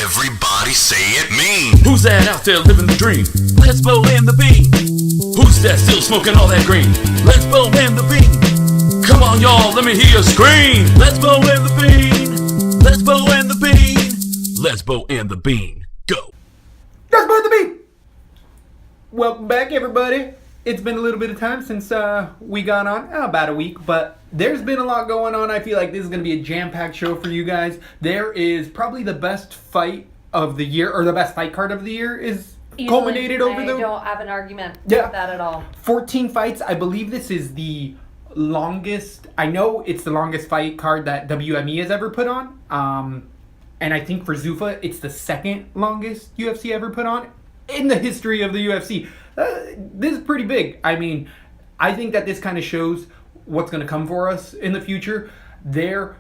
Everybody say it mean. Who's that out there living the dream? Let's blow in the bean. Who's that still smoking all that green? Let's blow in the bean. Come on, y'all, let me hear you scream. Let's blow in the bean. Let's blow in the bean. Let's blow in the bean. Go. Let's blow in the bean. Welcome back, everybody. It's been a little bit of time since we got on, about a week, but there's been a lot going on. I feel like this is going to be a jam-packed show for you guys. There is probably the best fight of the year, or the best fight card of the year is culminated over the... I don't have an argument with that at all. 14 fights. I believe this is the longest... I know it's the longest fight card that WME has ever put on. And I think for Zuffa, it's the second longest UFC ever put on in the history of the UFC. This is pretty big. I mean, I think that this kind of shows what's going to come for us in the future. They're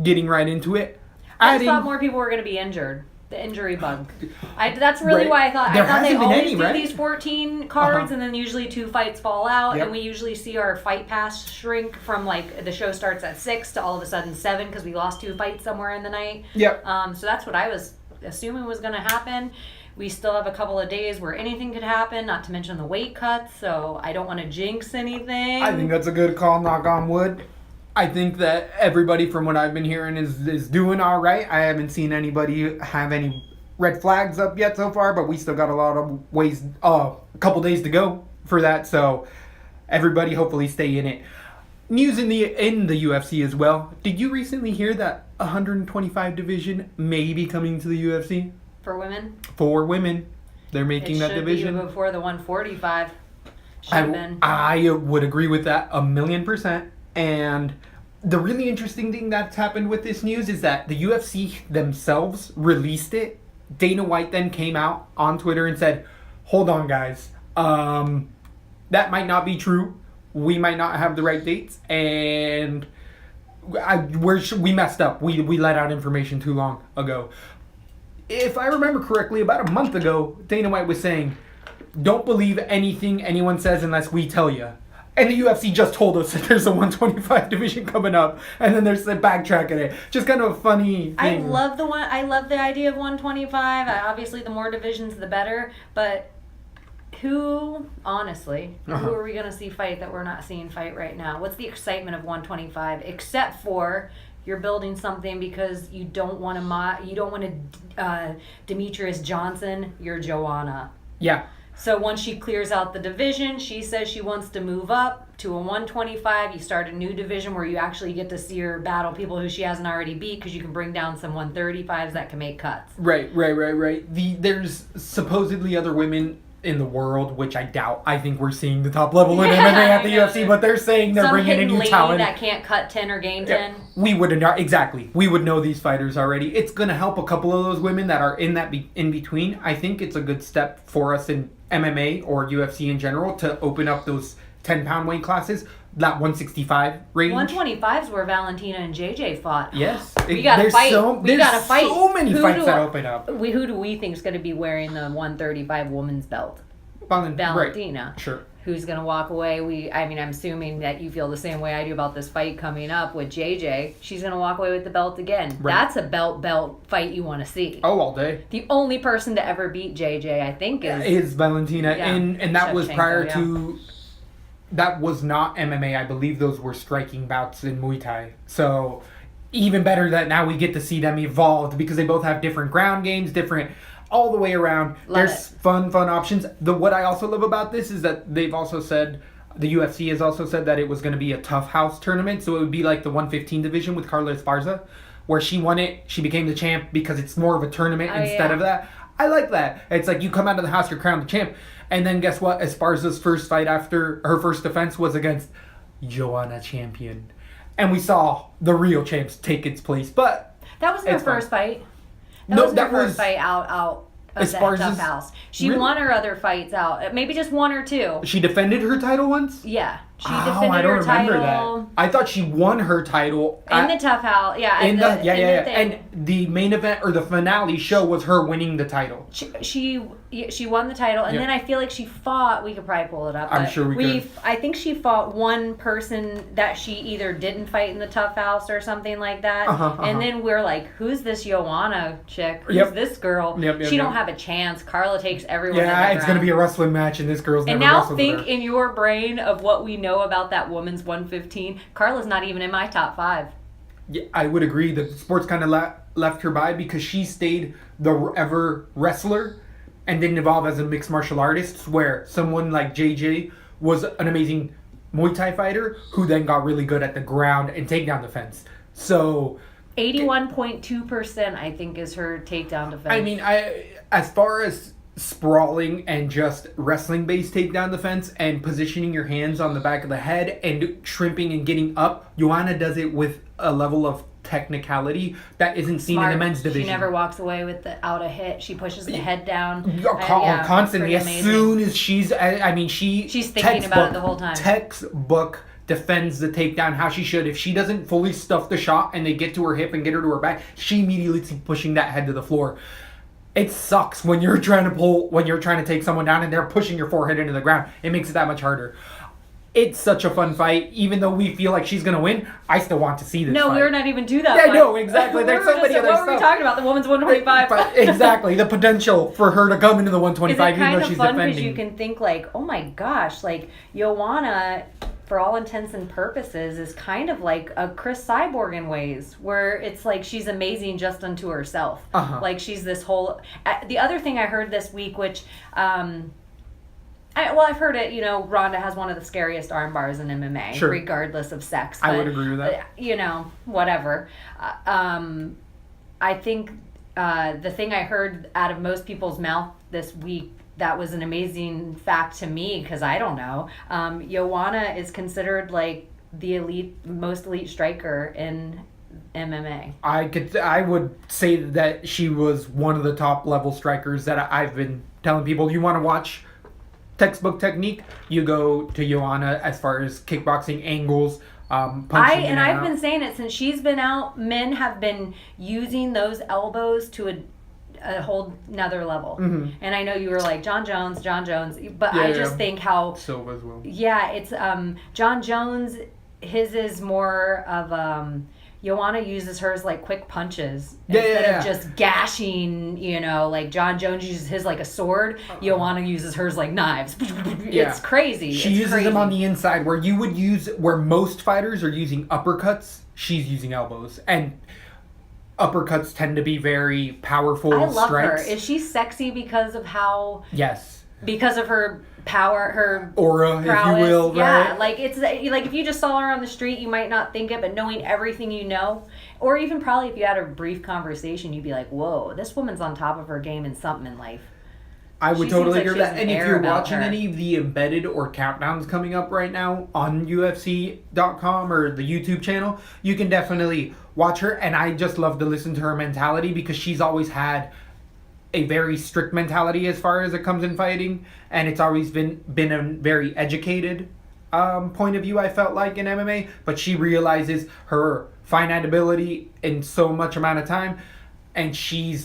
getting right into it. I just thought more people were going to be injured. The injury bug. That's really why I thought. There I thought they hasn't been always any, do right? these 14 cards, and then usually 2 fights fall out, Yep. and we usually see our fight pass shrink from like the show starts at 6 to all of a sudden 7 because we lost 2 fights somewhere in the night. Yep. So that's what I was assuming was going to happen. We still have a couple of days where anything could happen, not to mention the weight cuts, so I don't want to jinx anything. I think that's a good call, knock on wood. I think that everybody, from what I've been hearing, is doing all right. I haven't seen anybody have any red flags up yet so far, but we still got a lot of a couple days to go for that, so everybody hopefully stay in it. News in the UFC as well. Did you recently hear that 125 division may be coming to the UFC? For women? For women. They're making that division. It should be before the 145. Should have been. I would agree with that 1,000,000%. And the really interesting thing that's happened with this news is that the UFC themselves released it. Dana White then came out on Twitter and said, hold on, guys. That might not be true. We might not have the right dates. And we messed up. We let out information too long ago. If I remember correctly, about a month ago, Dana White was saying, don't believe anything anyone says unless we tell you. And the UFC just told us that there's a 125 division coming up, and then there's the backtracking it. Just kind of a funny thing. I love the idea of 125. Obviously, the more divisions, the better. But who are we going to see fight that we're not seeing fight right now? What's the excitement of 125? Except for you're building something because you don't want to Demetrius Johnson, you're Joanna. Yeah. So once she clears out the division, she says she wants to move up to a 125. You start a new division where you actually get to see her battle people who she hasn't already beat because you can bring down some 135s that can make cuts. Right. There's supposedly other women in the world, which I doubt. I think we're seeing the top level in MMA at the UFC, but they're saying they're bringing in new talent. That can't cut 10 or gain 10. Yeah, we would exactly. We would know these fighters already. It's going to help a couple of those women that are in that in between. I think it's a good step for us in MMA or UFC in general to open up those 10-pound weight classes, that 165 range. 125's where Valentina and JJ fought. Yes. We got to fight. There's so many fights that open up. Who do we think is going to be wearing the 135 women's belt? Valentina. Right. Sure. Who's going to walk away? I'm assuming that you feel the same way I do about this fight coming up with JJ. She's going to walk away with the belt again. Right. That's a belt fight you want to see. Oh, all day. The only person to ever beat JJ, I think, is Valentina. Yeah, and that was prior yeah. to... That was not MMA. I believe those were striking bouts in Muay Thai. So, even better that now we get to see them evolved because they both have different ground games, different... all the way around. There's fun options. What I also love about this is that they've also said, the UFC has also said that it was going to be a tough house tournament, so it would be like the 115 division with Carla Esparza, where she won it, she became the champ because it's more of a tournament instead of that. I like that. It's like you come out of the house, you're crowned the champ, and then guess what? Esparza's first fight after her first defense was against Joanna Champion. And we saw the real champs take its place, but... That was her first fight. That was her first fight out of that tough house. She won her other fights out. Maybe just 1 or 2. She defended her title once? Yeah. She defended I don't her remember title. that. I thought she won her title In the Tough House, yeah. in the thing. And the main event or the finale show was her winning the title. She won the title, and Yeah. then I feel like she fought. We could probably pull it up. I'm but sure we could. I think she fought one person that she either didn't fight in the Tough House or something like that. And then we're like, "Who's this Joanna chick? Who's this girl? She don't have a chance." Carla takes everyone. Yeah, it's gonna be a wrestling match, and this girl's never and now wrestled with her. think in your brain of what we know about that woman's 115. Carla's not even in my top 5. Yeah, I would agree. The sports kind of left her by because she stayed the ever wrestler and didn't evolve as a mixed martial artist, where someone like JJ was an amazing Muay Thai fighter who then got really good at the ground and takedown defense. So 81.2%, I think, is her takedown defense. I mean, as far as sprawling and just wrestling based takedown defense and positioning your hands on the back of the head and shrimping and getting up, Joanna does it with a level of technicality that isn't seen in the men's division. She never walks away without a hit. She pushes the head down. Constantly. As soon as she's thinking about it the whole time. Textbook defends the takedown how she should. If she doesn't fully stuff the shot and they get to her hip and get her to her back, she immediately is pushing that head to the floor. It sucks when you're trying to take someone down and they're pushing your forehead into the ground. It makes it that much harder. It's such a fun fight. Even though we feel like she's going to win, I still want to see this fight. We're not even do that Yeah, fight. no, exactly. There's so many other stuff. What were we talking about? The woman's 125. But exactly. The potential for her to come into the 125 even though she's defending. It's kind of fun because you can think like, oh my gosh, like Joanna, for all intents and purposes, is kind of like a Chris Cyborg in ways, where it's like she's amazing just unto herself. Like she's this whole... The other thing I heard this week, which... I've heard it, Ronda has one of the scariest arm bars in MMA, regardless of sex. But, I would agree with that. Whatever. I think the thing I heard out of most people's mouth this week that was an amazing fact to me, because I don't know, Joanna is considered like the most elite striker in MMA. I would say that she was one of the top level strikers that I've been telling people. You want to watch textbook technique, you go to Joanna as far as kickboxing angles, punching. I've been saying it since she's been out. Men have been using those elbows to a whole nother level. And I know you were like John Jones, but I just think how Silva as well. Yeah, it's John Jones. His is more of Joanna uses hers like quick punches instead of just gashing, like John Jones uses his like a sword. Joanna uses hers like knives. It's crazy. She uses them on the inside where most fighters are using uppercuts, she's using elbows. And uppercuts tend to be very powerful strikes. I love her. Is she sexy because of how... Yes. Because of her power, her aura, prowess. If you will. Yeah, right? like it's like if you just saw her on the street, you might not think it, but knowing everything you know, or even probably if you had a brief conversation, you'd be like, "Whoa, this woman's on top of her game in something in life." I would totally agree with that. And if you're watching any of the embedded or countdowns coming up right now on UFC.com or the YouTube channel, you can definitely watch her. And I just love to listen to her mentality because she's always had a very strict mentality as far as it comes in fighting, and it's always been a very educated point of view, I felt like, in MMA. But she realizes her finite ability in so much amount of time, and she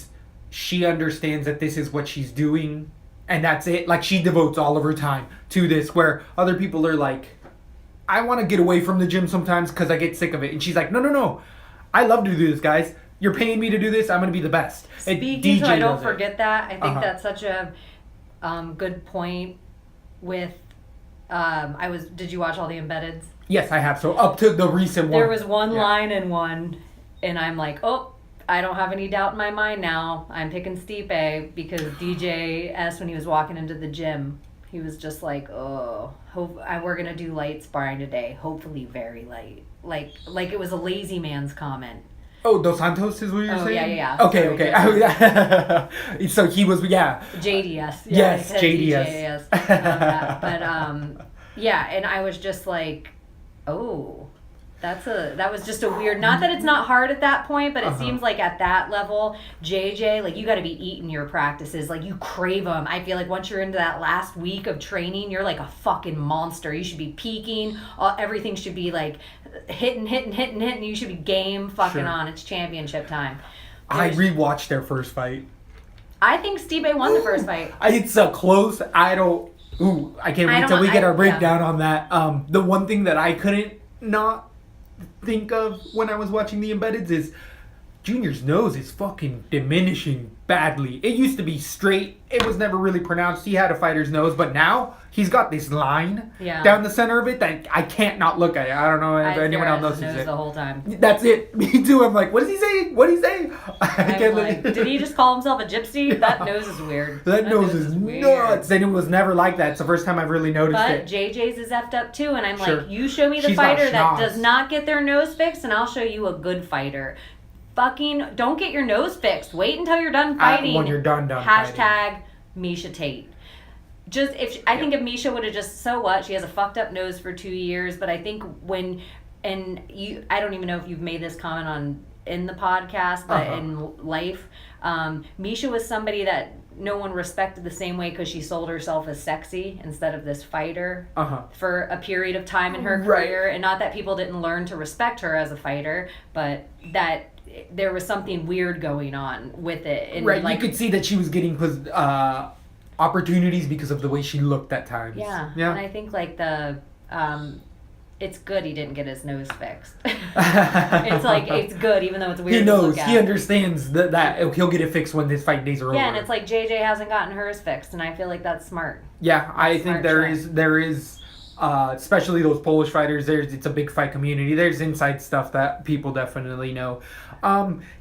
understands that this is what she's doing, and that's it. Like, she devotes all of her time to this, where other people are like, I want to get away from the gym sometimes because I get sick of it. And she's like, no, I love to do this, guys. You're paying me to do this. I'm going to be the best. Speaking so I don't forget that, I think that's such a good point with, did you watch all the embeds? Yes, I have. So up to the recent one. There was one line in one, and I'm like, oh, I don't have any doubt in my mind now. I'm picking Stipe because DJS, when he was walking into the gym, he was just like, oh, we're going to do light sparring today. Hopefully very light. Like it was a lazy man's comment. Oh, Dos Santos is what you're saying? Yeah. Okay. So he was, JDS. Yes, JDS. But, and I was just like, oh. That was just a weird. Not that it's not hard at that point, but it seems like at that level, JJ, like you got to be eating your practices. Like you crave them. I feel like once you're into that last week of training, you're like a fucking monster. You should be peaking. Everything should be like hitting. You should be game fucking on. It's championship time. I rewatched their first fight. I think Stipe won the first fight. It's a close. I can't wait till we get our breakdown on that. The one thing that I couldn't not think of when I was watching the embeddeds is Junior's nose is fucking diminishing badly. It used to be straight. It was never really pronounced. He had a fighter's nose, but now he's got this line down the center of it that I can't not look at it. I don't know if anyone else notices it. The whole time. That's it. Me too. I'm like, what is he saying? What is he saying? Did he just call himself a gypsy? That nose is weird. That nose is nuts. And it was never like that. It's the first time I've really noticed it. But JJ's is effed up too, and I'm like, you show me the fighter that does not get their nose fixed, and I'll show you a good fighter. Fucking don't get your nose fixed. Wait until you're done fighting. When you're done #, Misha Tate. I think if Misha would have just, so what? She has a fucked up nose for 2 years, but I think I don't even know if you've made this comment in the podcast, but in life, Misha was somebody that no one respected the same way because she sold herself as sexy instead of this fighter for a period of time in her career. And not that people didn't learn to respect her as a fighter, but that there was something weird going on with it. And you could see that she was getting opportunities because of the way she looked at times. Yeah. And I think like it's good he didn't get his nose fixed. It's good even though it's weird. He knows. To look at. He understands that he'll get it fixed when his fight days are over. Yeah, and it's like JJ hasn't gotten hers fixed, and I feel like that's smart. Yeah, I think there is especially those Polish fighters. It's a big fight community. There's inside stuff that people definitely know.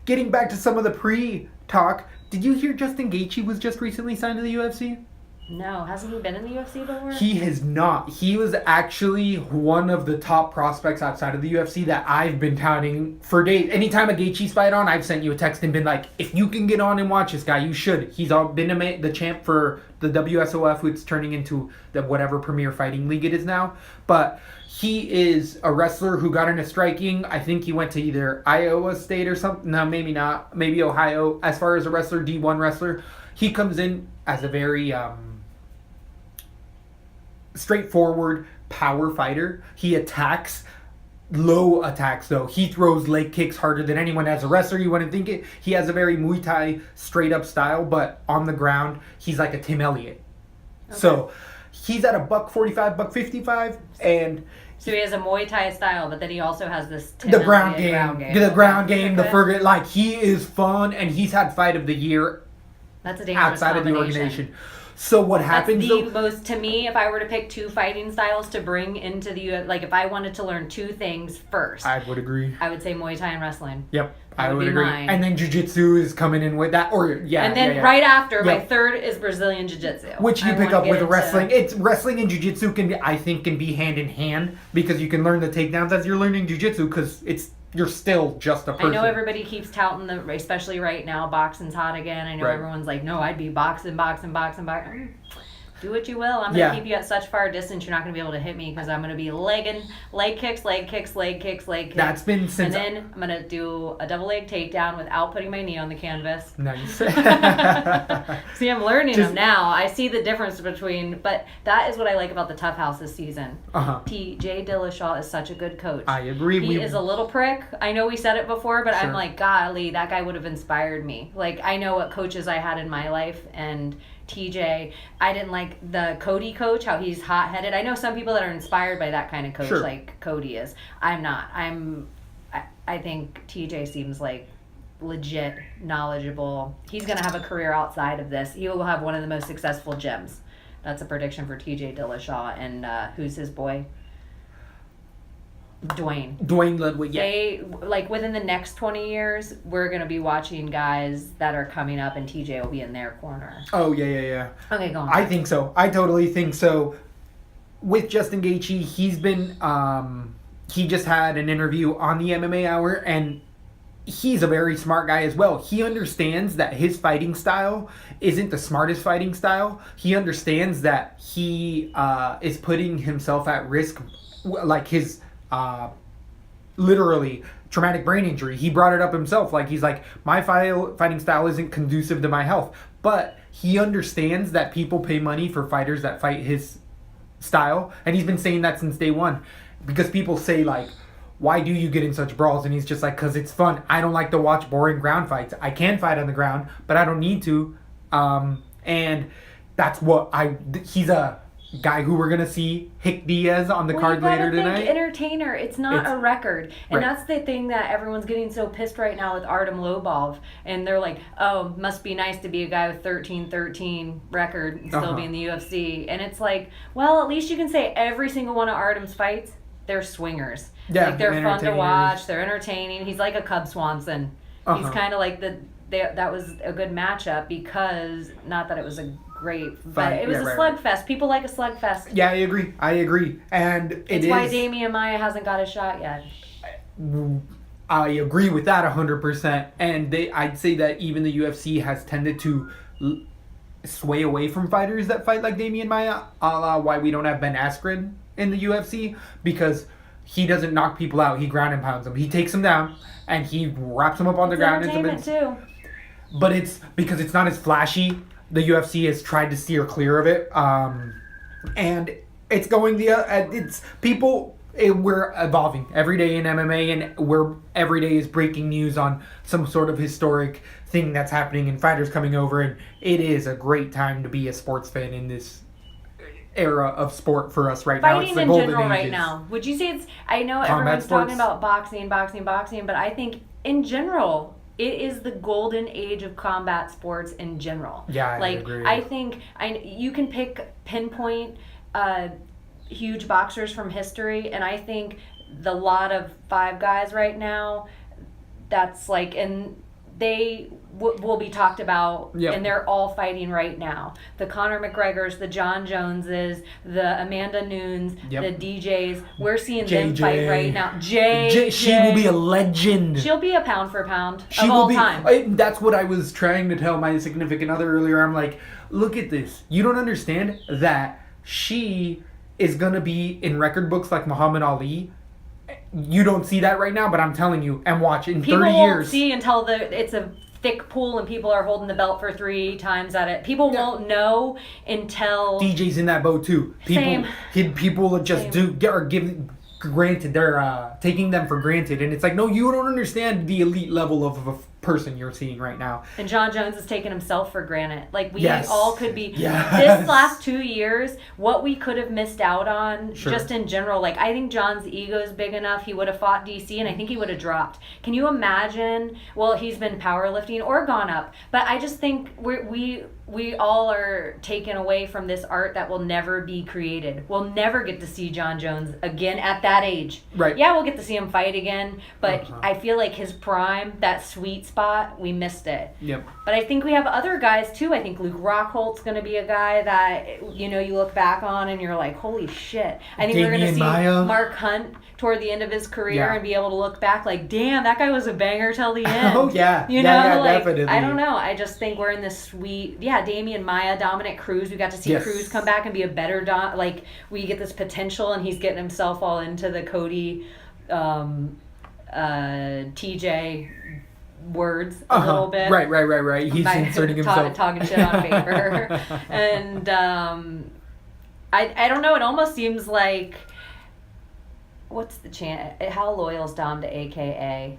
Getting back to some of the pre-talk, did you hear Justin Gaethje was just recently signed to the UFC? No, hasn't he been in the UFC before? He has not. He was actually one of the top prospects outside of the UFC that I've been touting for days. Anytime a Gaethje's fight on, I've sent you a text and been like, if you can get on and watch this guy, you should. He's been the champ for the WSOF, which is turning into the whatever Premier Fighting League it is now. But he is a wrestler who got into striking. I think he went to either Iowa State or something. No, maybe not. Maybe Ohio. As far as a wrestler, D1 wrestler, he comes in as a very straightforward power fighter. He attacks, low attacks though. He throws leg kicks harder than anyone. As a wrestler, you wouldn't think it. He has a very Muay Thai straight up style, but on the ground, he's like a Tim Elliott. Okay. So he's at a $145, $155, and so he has a Muay Thai style, but then he also has this the ground game. The ground game, the Fergus. Like, he is fun, and he's had Fight of the Year. That's a dangerous outside of the organization. So what happens? That's most, to me, if I were to pick two fighting styles to bring into the like, if I wanted to learn two things first, I would agree. I would say Muay Thai and wrestling. Yep, I would agree. Mine. And then Jiu-Jitsu is coming in with that, and then right after, my third is Brazilian Jiu-Jitsu, which you pick up with wrestling. It's wrestling and Jiu-Jitsu can be hand in hand because you can learn the takedowns as you're learning Jiu-Jitsu because you're still just a person. I know everybody keeps touting especially right now, boxing's hot again. I know everyone's like, no, I'd be boxing. Do what you will. I'm going to keep you at such far distance, you're not going to be able to hit me because I'm going to be leg kicks. That's been since. And then I'm going to do a double leg takedown without putting my knee on the canvas. Nice. See, I'm learning them now. I see the difference but that is what I like about the Tough House this season. TJ Dillashaw is such a good coach. I agree. He is a little prick. I know we said it before, but I'm like, golly, that guy would have inspired me. Like, I know what coaches I had in my life, and TJ, I didn't like the Cody coach, how he's hot-headed. I know some people that are inspired by that kind of coach, like Cody is. I'm not. I think TJ seems like legit, knowledgeable. He's going to have a career outside of this. He will have one of the most successful gyms. That's a prediction for TJ Dillashaw. And who's his boy? Dwayne Ludwig, They, like, within the next 20 years, we're going to be watching guys that are coming up, and TJ will be in their corner. Oh, yeah. Okay, go on. I think so. I totally think so. With Justin Gaethje, he's been, he just had an interview on the MMA Hour, and he's a very smart guy as well. He understands that his fighting style isn't the smartest fighting style. He understands that he is putting himself at risk, like his literally traumatic brain injury. He brought it up himself. Like, he's like, my fighting style isn't conducive to my health. But he understands that people pay money for fighters that fight his style. And he's been saying that since day one. Because people say, like, why do you get in such brawls? And he's just like, because it's fun. I don't like to watch boring ground fights. I can fight on the ground, but I don't need to. And that's what he's a guy who we're going to see Hick Diaz on the card later tonight. Entertainer. It's not a record. And that's the thing that everyone's getting so pissed right now with Artem Lobov. And they're like, oh, must be nice to be a guy with 13-13 record and still be in the UFC. And it's like, well, at least you can say every single one of Artem's fights, they're swingers. Yeah, like, they're fun to watch. They're entertaining. He's like a Cub Swanson. He's kind of like that was a good matchup because, not that it was a great, but it was a slugfest. People like a slugfest. Yeah, I agree. And it's why Damian Maia hasn't got a shot yet. I agree with that 100%. And I'd say that even the UFC has tended to sway away from fighters that fight like Damian Maia, a la why we don't have Ben Askren in the UFC, because he doesn't knock people out. He ground and pounds them. He takes them down and he wraps them up on the ground. Entertainment too. But it's because it's not as flashy. The UFC has tried to steer clear of it, and it's going we're evolving every day in MMA, and every day is breaking news on some sort of historic thing that's happening and fighters coming over, and it is a great time to be a sports fan in this era of sport for us right now. Fighting in general right now. Would you say it's? I know everyone's talking about boxing, but I think in general, it is the golden age of combat sports in general. Yeah, I agree. I think you can pinpoint huge boxers from history, and I think the lot of Five Guys right now, that's like, and they will be talked about, and they're all fighting right now. The Conor McGregors, the John Joneses, the Amanda Nunes, the DJs. We're seeing them fight right now. She will be a legend. She'll be a pound for pound of all time. That's what I was trying to tell my significant other earlier. I'm like, look at this. You don't understand that she is going to be in record books like Muhammad Ali. You don't see that right now, but I'm telling you, and watch, in 30 years... People won't see until it's a thick pool and people are holding the belt for 3 times at it. People won't know until... DJ's in that boat, too. People just are giving... Granted, they're taking them for granted, and it's like, no, you don't understand the elite level of a person you're seeing right now. And John Jones is taking himself for granted. Like, we all could be... This last 2 years, what we could have missed out on, just in general, like, I think John's ego is big enough. He would have fought DC, and I think he would have dropped. Can you imagine? Well, he's been powerlifting or gone up, but I just think we all are taken away from this art that will never be created. We'll never get to see John Jones again at that age. Right. Yeah, we'll get to see him fight again, but I feel like his prime, that sweet spot, we missed it. Yep. But I think we have other guys too. I think Luke Rockholt's going to be a guy that, you look back on and you're like, holy shit. I think we're going to see Mark Hunt toward the end of his career and be able to look back like, damn, that guy was a banger till the end. Oh, yeah. Definitely. I don't know. I just think we're in this sweet, Damian Maia, Dominic Cruz. We got to see Cruz come back and be a better we get this potential, and he's getting himself all into the Cody, TJ words a little bit. Right. He's inserting himself. Talking shit on paper. And I don't know. It almost seems like, what's the chance? How loyal is Dom to AKA?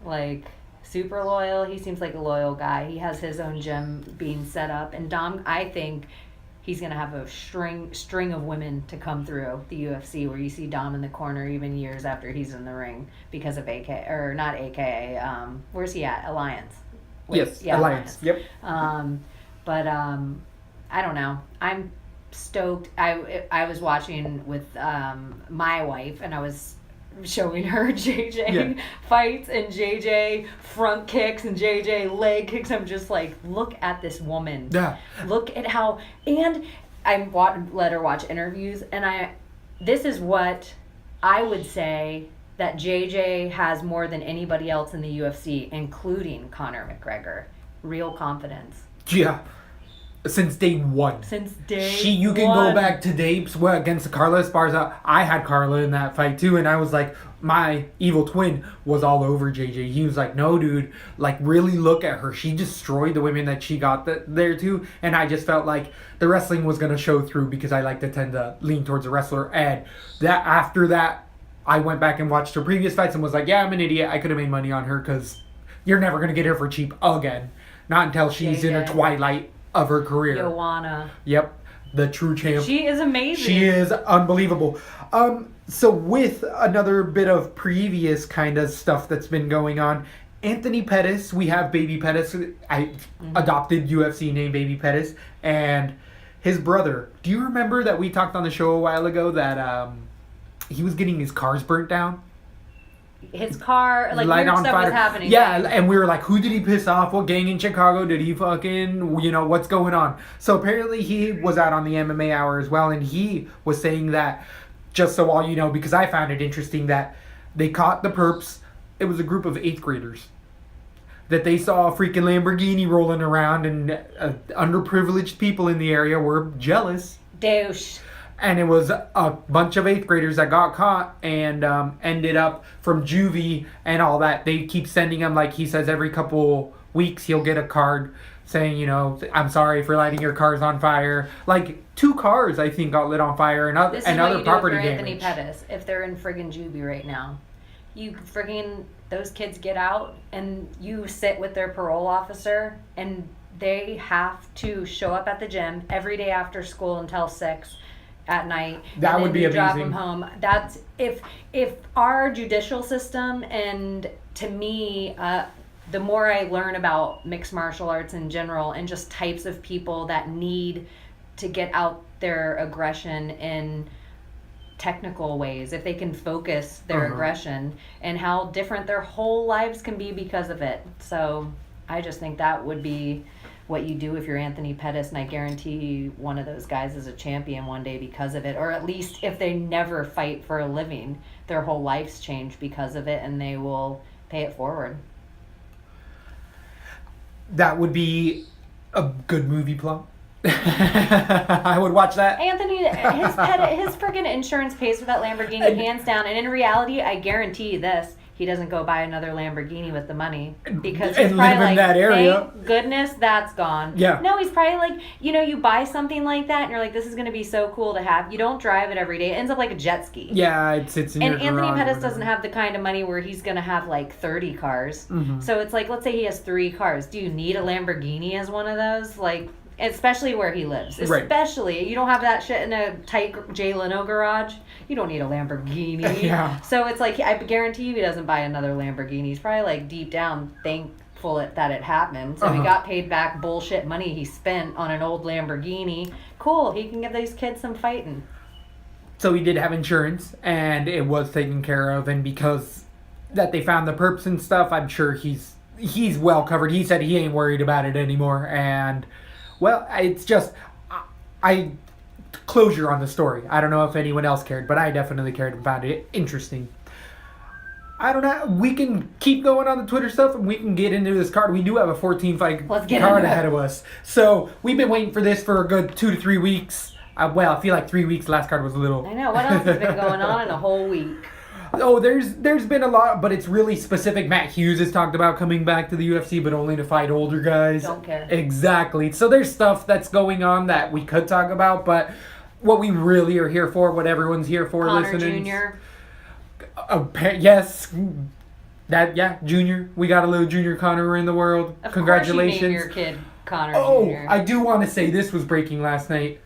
Like, super loyal. He seems like a loyal guy. He has his own gym being set up, and Dom, I think he's gonna have a string of women to come through the UFC, where you see Dom in the corner even years after he's in the ring because of where's he at? Alliance. Alliance. Yep. But I don't know. I'm stoked. I was watching with my wife, and I was showing her JJ fights and JJ front kicks and JJ leg kicks. I'm just like, look at this woman. Yeah. Look at how, and I let her watch interviews, and this is what I would say that JJ has more than anybody else in the UFC, including Conor McGregor. Real confidence. Yeah. Since day one. You can go back to days against Carla Esparza. I had Carla in that fight too, and I was like, my evil twin was all over JJ. He was like, no, dude, like really look at her. She destroyed the women that she got there too, and I just felt like the wrestling was gonna show through because I like to tend to lean towards a wrestler. And that after that, I went back and watched her previous fights and was like, yeah, I'm an idiot. I could have made money on her because you're never gonna get her for cheap again. Not until she's in her twilight of her career. Joanna. Yep. The true champ. She is amazing. She is unbelievable. So with another bit of previous kind of stuff that's been going on, Anthony Pettis, we have Baby Pettis, adopted UFC name Baby Pettis, and his brother. Do you remember that we talked on the show a while ago that he was getting his cars burnt down? His car, like, Light weird on stuff fire. was happening. Yeah, and we were like, who did he piss off? What gang in Chicago did he fucking, what's going on? So apparently he was out on the MMA Hour as well, and he was saying that, just so all you know, because I found it interesting that they caught the perps. It was a group of 8th graders. That they saw a freaking Lamborghini rolling around, and underprivileged people in the area were jealous. Douche. And it was a bunch of 8th graders that got caught and ended up from juvie and all that. They keep sending him, like he says, every couple weeks he'll get a card saying, I'm sorry for lighting your cars on fire. Like 2 cars, I think, got lit on fire and other property damage. Anthony Pettis, if they're in friggin' juvie right now, those kids get out and you sit with their parole officer and they have to show up at the gym every day after school until 6 at night. That would be amazing. Drop them home. That's if our judicial system, and to me, the more I learn about mixed martial arts in general and just types of people that need to get out their aggression in technical ways, if they can focus their aggression, and how different their whole lives can be because of it. So I just think that would be what you do if you're Anthony Pettis, and I guarantee one of those guys is a champion one day because of it, or at least if they never fight for a living, their whole life's changed because of it, and they will pay it forward. That would be a good movie plot. I would watch that. Anthony, his friggin' insurance pays for that Lamborghini, hands down, and in reality, I guarantee you this, he doesn't go buy another Lamborghini with the money, because he's probably like, that area. Thank goodness that's gone. Yeah. No, he's probably like, you buy something like that and you're like, this is going to be so cool to have. You don't drive it every day. It ends up like a jet ski. Yeah, it sits in your garage. And Anthony Pettis doesn't have the kind of money where he's going to have like 30 cars. Mm-hmm. So it's like, let's say he has 3 cars. Do you need a Lamborghini as one of those? Like, especially where he lives. Especially, right. You don't have that shit in a tight Jay Leno garage. You don't need a Lamborghini. Yeah. So it's like, I guarantee you he doesn't buy another Lamborghini. He's probably like deep down thankful that it happened. So he got paid back bullshit money he spent on an old Lamborghini. Cool, he can give these kids some fighting. So he did have insurance, and it was taken care of, and because that they found the perps and stuff, I'm sure he's well covered. He said he ain't worried about it anymore, and well, it's just, I closure on the story. I don't know if anyone else cared, but I definitely cared and found it interesting. I don't know. We can keep going on the Twitter stuff, and we can get into this card. We do have a 14-fight card ahead of us. So we've been waiting for this for a good 2 to 3 weeks. Well, I feel like 3 weeks. Last card was a little. I know. What else has been going on in a whole week? Oh, there's been a lot, but it's really specific. Matt Hughes has talked about coming back to the UFC, but only to fight older guys. Don't care. Exactly. So there's stuff that's going on that we could talk about, but what we really are here for, what everyone's here for, Connor listening. Jr. Yes. Junior. We got a little Junior Connor in the world. Of Congratulations. Course you named your kid Connor Jr. I do want to say this was breaking last night.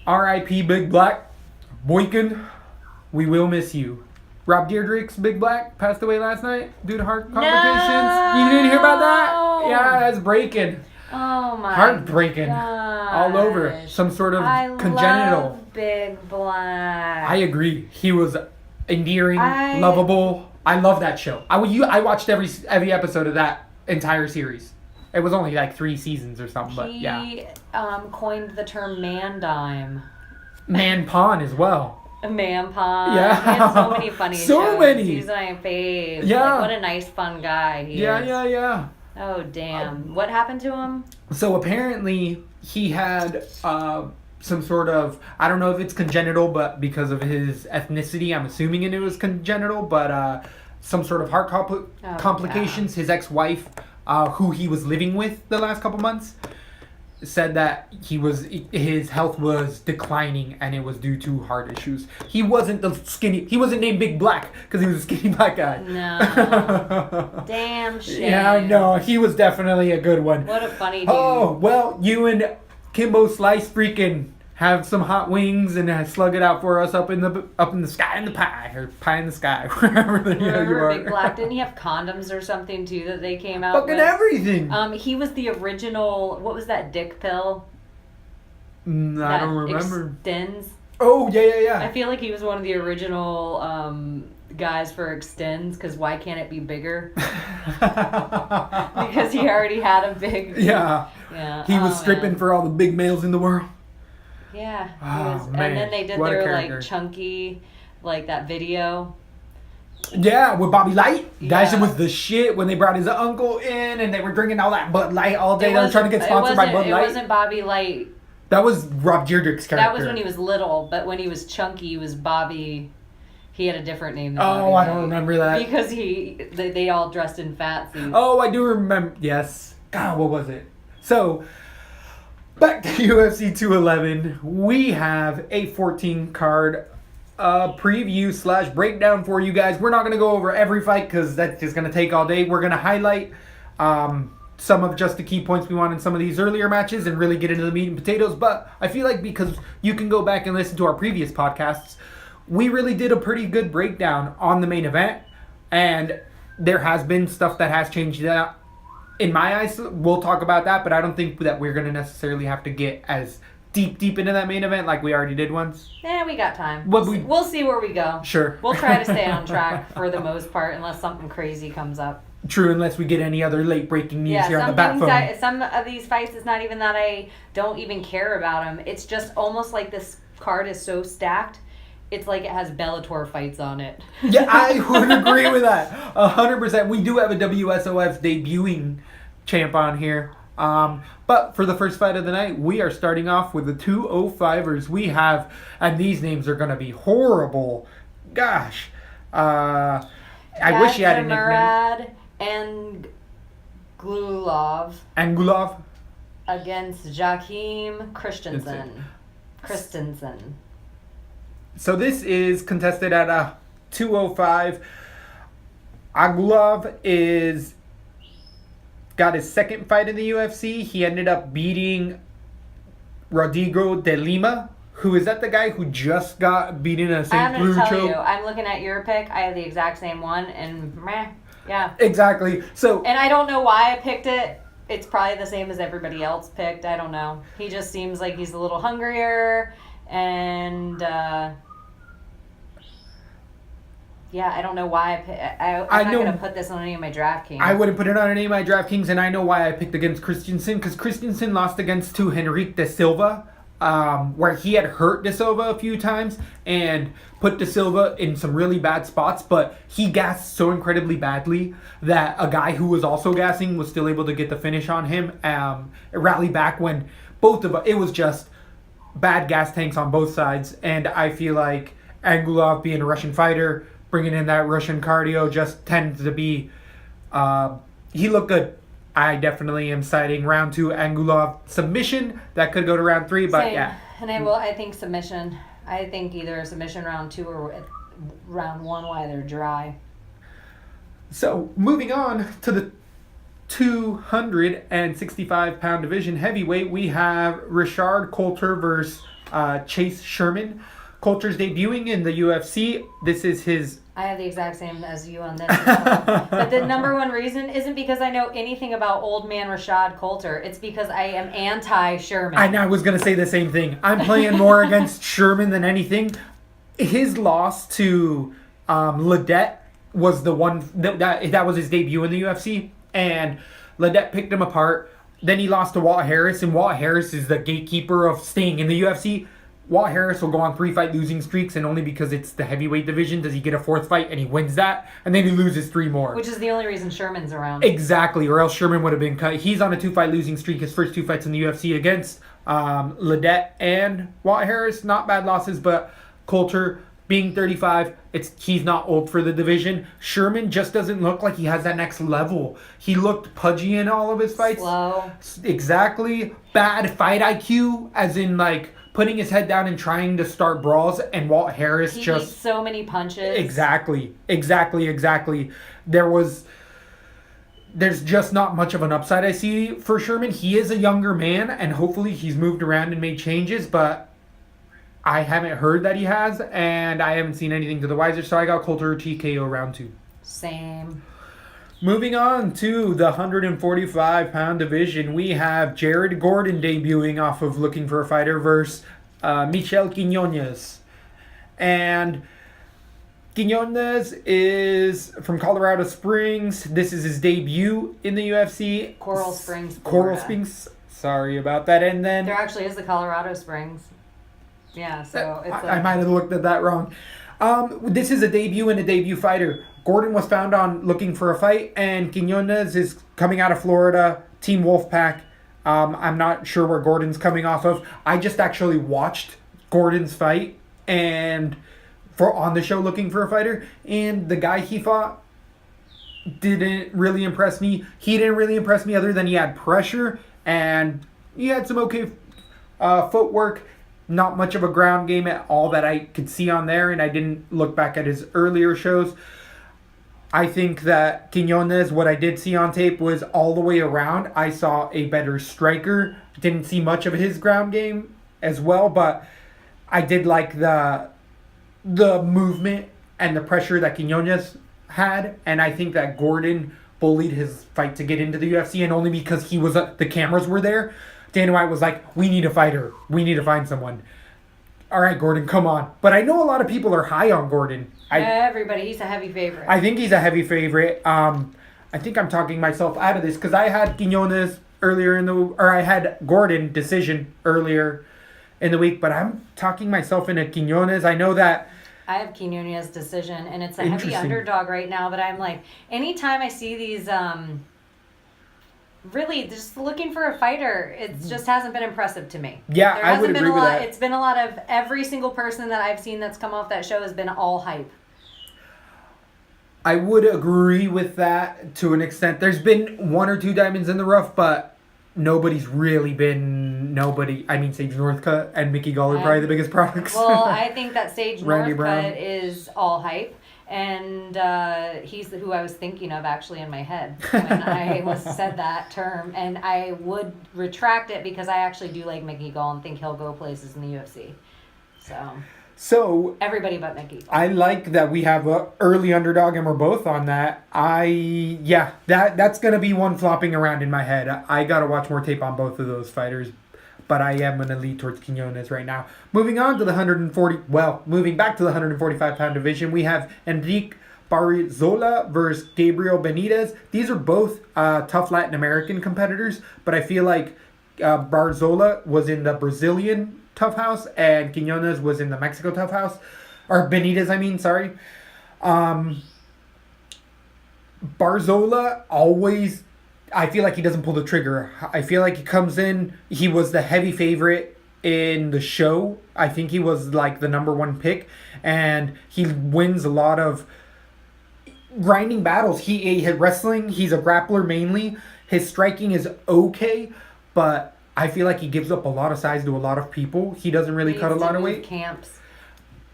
R.I.P. Big Black. Boykin, we will miss you. Rob Jedrzejczyk's Big Black passed away last night due to heart complications. No! You didn't hear about that? Yeah, that's breaking. Oh my Heartbreaking. gosh. All over. Some sort of congenital. I love Big Black. I agree. He was endearing, lovable. I love that show. I watched every episode of that entire series. It was only like 3 seasons or something, but yeah. He coined the term man dime. Man pawn as well. Man Pond. Yeah. He had so many funny shows. So many. He's my fave. Yeah. Like, what a nice, fun guy he is. Yeah. Oh, damn. What happened to him? So apparently he had some sort of, I don't know if it's congenital, but because of his ethnicity, I'm assuming it was congenital, but some sort of heart complications. Yeah. His ex-wife, who he was living with the last couple months, said that his health was declining and it was due to heart issues. He wasn't named Big Black because he was a skinny black guy. No. Damn shame. Yeah, no, he was definitely a good one. What a funny dude. Oh, well, you and Kimbo Slice freaking have some hot wings and slug it out for us up in the sky in the pie, or pie in the sky, wherever the hell you Remember are. Big Black? Didn't he have condoms or something too that they came out Fucking with? everything. He was the original. What was that dick pill? I don't remember. Extends. Oh, yeah. I feel like he was one of the original guys for Extends, because why can't it be bigger? Because he already had a big. Yeah. Yeah. He was stripping for all the big males in the world. Yeah. He Oh, was, man. and then they did What a their character. like chunky, like that video. Yeah, with Bobby Light. That shit Yeah. was the shit when they brought his uncle in and they were drinking all that Bud Light all day. They were wasn't- trying to get sponsored by Bud It Light. wasn't Bobby Light. That was Rob Jedrzejczyk's character. That was when he was little, but when he was chunky, he was Bobby. He had a different name than Bobby Oh, I don't Light. remember that. Because they all dressed in fat suits. Oh, I do remember. Yes. God, what was it? So, back to UFC 211. We have a 14 card preview / breakdown for you guys. We're not going to go over every fight because that's just going to take all day. We're going to highlight some of just the key points we want in some of these earlier matches and really get into the meat and potatoes. But I feel like because you can go back and listen to our previous podcasts, we really did a pretty good breakdown on the main event. And there has been stuff that has changed that. In my eyes, we'll talk about that, but I don't think that we're going to necessarily have to get as deep into that main event like we already did once. Yeah, we got time. What We'll see where we go. Sure. We'll try to stay on track for the most part, unless something crazy comes up. True, unless we get any other late breaking news here on the bat phone. Some of these fights, it's not even that I don't even care about them. It's just almost like this card is so stacked. It's like it has Bellator fights on it. Yeah, I would agree with that. 100%. We do have a WSOF debuting champ on here. But for the first fight of the night, we are starting off with the 205ers. We have, and these names are going to be horrible. Gosh. I wish you had a nickname. Murad and Glulov Angulov. against Jakeem Christensen. So this is contested at a 205. Agulov is got his second fight in the UFC. He ended up beating Rodrigo de Lima, who is that the guy who just got beaten in a I'm St. going to tell Lucho? you, I'm looking at your pick. I have the exact same one, and meh, yeah. Exactly. So And I don't know why I picked it. It's probably the same as everybody else picked. I don't know. He just seems like he's a little hungrier, and yeah, I don't know why I'm not going to put this on any of my DraftKings. I wouldn't put it on any of my DraftKings, and I know why I picked against Christensen, because Christensen lost against Henrique De Silva, where he had hurt De Silva a few times and put De Silva in some really bad spots, but he gassed so incredibly badly that a guy who was also gassing was still able to get the finish on him. Rally back when it was just bad gas tanks on both sides, and I feel like Angulov, being a Russian fighter, bringing in that Russian cardio, just tends to be... he looked good. I definitely am citing round 2 Angulov submission. That could go to round 3, but Same. yeah. And I think submission. I think either a submission round 2 or round 1 while they're dry. So, moving on to the 265-pound division heavyweight, we have Richard Coulter versus Chase Sherman. Coulter's debuting in the UFC. This is his... I have the exact same as you on this. But the number one reason isn't because I know anything about old man Rashad Coulter. It's because I am anti-Sherman. I was going to say the same thing. I'm playing more against Sherman than anything. His loss to Ledette was the one... That was his debut in the UFC. And Ledette picked him apart. Then he lost to Walt Harris. And Walt Harris is the gatekeeper of staying in the UFC. Walt Harris will go on 3-fight losing streaks, and only because it's the heavyweight division does he get a 4th fight, and he wins that, and then he loses 3 more. Which is the only reason Sherman's around. Exactly, or else Sherman would have been cut. He's on a 2-fight losing streak. His first 2 fights in the UFC against Ledet and Walt Harris. Not bad losses, but Coulter being 35, he's not old for the division. Sherman just doesn't look like he has that next level. He looked pudgy in all of his fights. Slow. Exactly. Bad fight IQ, as in like putting his head down and trying to start brawls, and Walt Harris He just... eats so many punches. Exactly. There's just not much of an upside I see for Sherman. He is a younger man, and hopefully he's moved around and made changes, but I haven't heard that he has, and I haven't seen anything to the wiser, so I got Coulter TKO round 2. Same. Moving on to the 145-pound division, we have Jared Gordon debuting off of Looking for a Fighter versus Michel Quinones. And Quinones is from Colorado Springs. This is his debut in the UFC. Coral Springs, Coral Florida. Springs. Sorry about that. And then... There actually is the Colorado Springs. Yeah, so it's I might have looked at that wrong. This is a debut and a debut fighter. Gordon was found on Looking for a Fight, and Quinones is coming out of Florida, Team Wolfpack. I'm not sure where Gordon's coming off of. I just actually watched Gordon's fight and on the show Looking for a Fighter, and the guy he fought didn't really impress me. He didn't really impress me other than he had pressure and he had some okay footwork. Not much of a ground game at all that I could see on there, and I didn't look back at his earlier shows. I think that Quinones, what I did see on tape was all the way around. I saw a better striker. Didn't see much of his ground game as well, but I did like the movement and the pressure that Quinones had, and I think that Gordon bullied his fight to get into the UFC, and only because he was the cameras were there. Dana White was like, we need a fighter. We need to find someone. All right, Gordon, come on. But I know a lot of people are high on Gordon. Everybody, he's a heavy favorite. I think he's a heavy favorite. I think I'm talking myself out of this because I had Quinones I had Gordon decision earlier in the week, but I'm talking myself into Quinones. I know that I have Quinones decision, and it's a heavy Interesting. underdog right now, but I'm like, anytime I see these... really, just looking for a fighter, it just hasn't been impressive to me. Yeah, there I would hasn't been agree a with lot. that. It's been a lot of every single person that I've seen that's come off that show has been all hype. I would agree with that to an extent. There's been 1 or 2 diamonds in the rough, but nobody's really been nobody. I mean, Sage Northcutt and Mickey Gall are probably the biggest products. Well, I think that Sage Randy Brown. Northcutt is all hype. And he's who I was thinking of actually in my head when I said that term. And I would retract it because I actually do like Mickey Gall and think he'll go places in the UFC. So everybody but Mickey. I like that we have a early underdog and we're both on that. That's going to be one flopping around in my head. I got to watch more tape on both of those fighters. But I am going to lead towards Quinones right now. Moving back to the 145-pound division, we have Enrique Barzola versus Gabriel Benitez. These are both tough Latin American competitors, but I feel like Barzola was in the Brazilian tough house and Quinones was in the Mexico tough house. Or Benitez, I mean, sorry. Barzola always... I feel like he doesn't pull the trigger. I feel like he comes in. He was the heavy favorite in the show. I think he was like the number 1 pick. And he wins a lot of grinding battles. He wrestling. He's a grappler mainly. His striking is okay. But I feel like he gives up a lot of size to a lot of people. He doesn't really cut a lot of weight. Camps.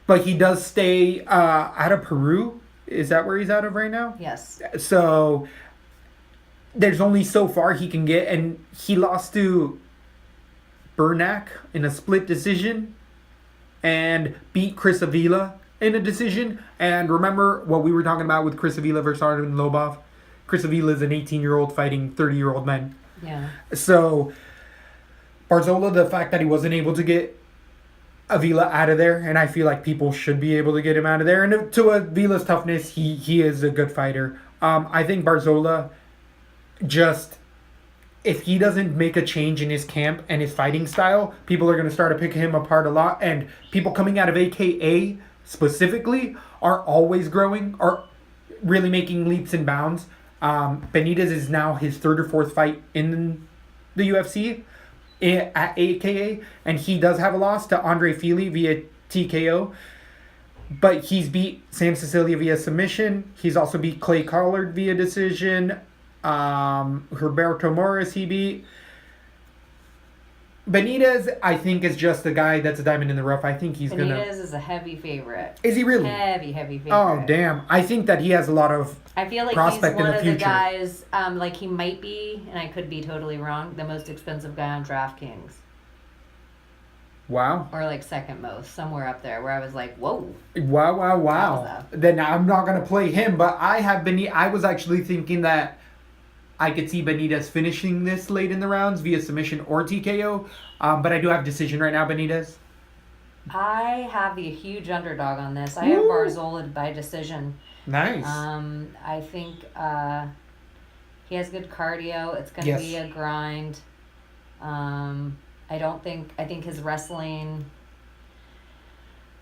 But he does stay out of Peru. Is that where he's out of right now? Yes. So... there's only so far he can get, and he lost to Bernac in a split decision and beat Chris Avila in a decision. And remember what we were talking about with Chris Avila versus Artem Lobov? Chris Avila is an 18-year-old fighting 30-year-old men. Yeah. So, Barzola, the fact that he wasn't able to get Avila out of there, and I feel like people should be able to get him out of there. And to Avila's toughness, he is a good fighter. I think Barzola... just if he doesn't make a change in his camp and his fighting style, people are going to start to pick him apart a lot. And people coming out of AKA specifically are always growing, are really making leaps and bounds. Benitez is now his third or fourth fight in the UFC at AKA, and he does have a loss to Andre Fili via TKO. But he's beat Sam Cecilia via submission. He's also beat Clay Collard via decision. Roberto Morris he beat. Benitez, I think, is just the guy that's a diamond in the rough. I think he's going to... Benitez is a heavy favorite. Is he really? Heavy favorite. Oh, damn. I think that he has a lot of I feel like prospect he's one in the of future. the guys, like he might be, and I could be totally wrong, the most expensive guy on DraftKings. Wow. Or like second most, somewhere up there, where I was like, whoa. Wow. Then I'm not going to play him, but I was actually thinking that I could see Benitez finishing this late in the rounds via submission or TKO, but I do have decision right now, Benitez. I have the huge underdog on this. I have Barzola by decision. Nice. I think he has good cardio. It's going to be a grind. I think his wrestling...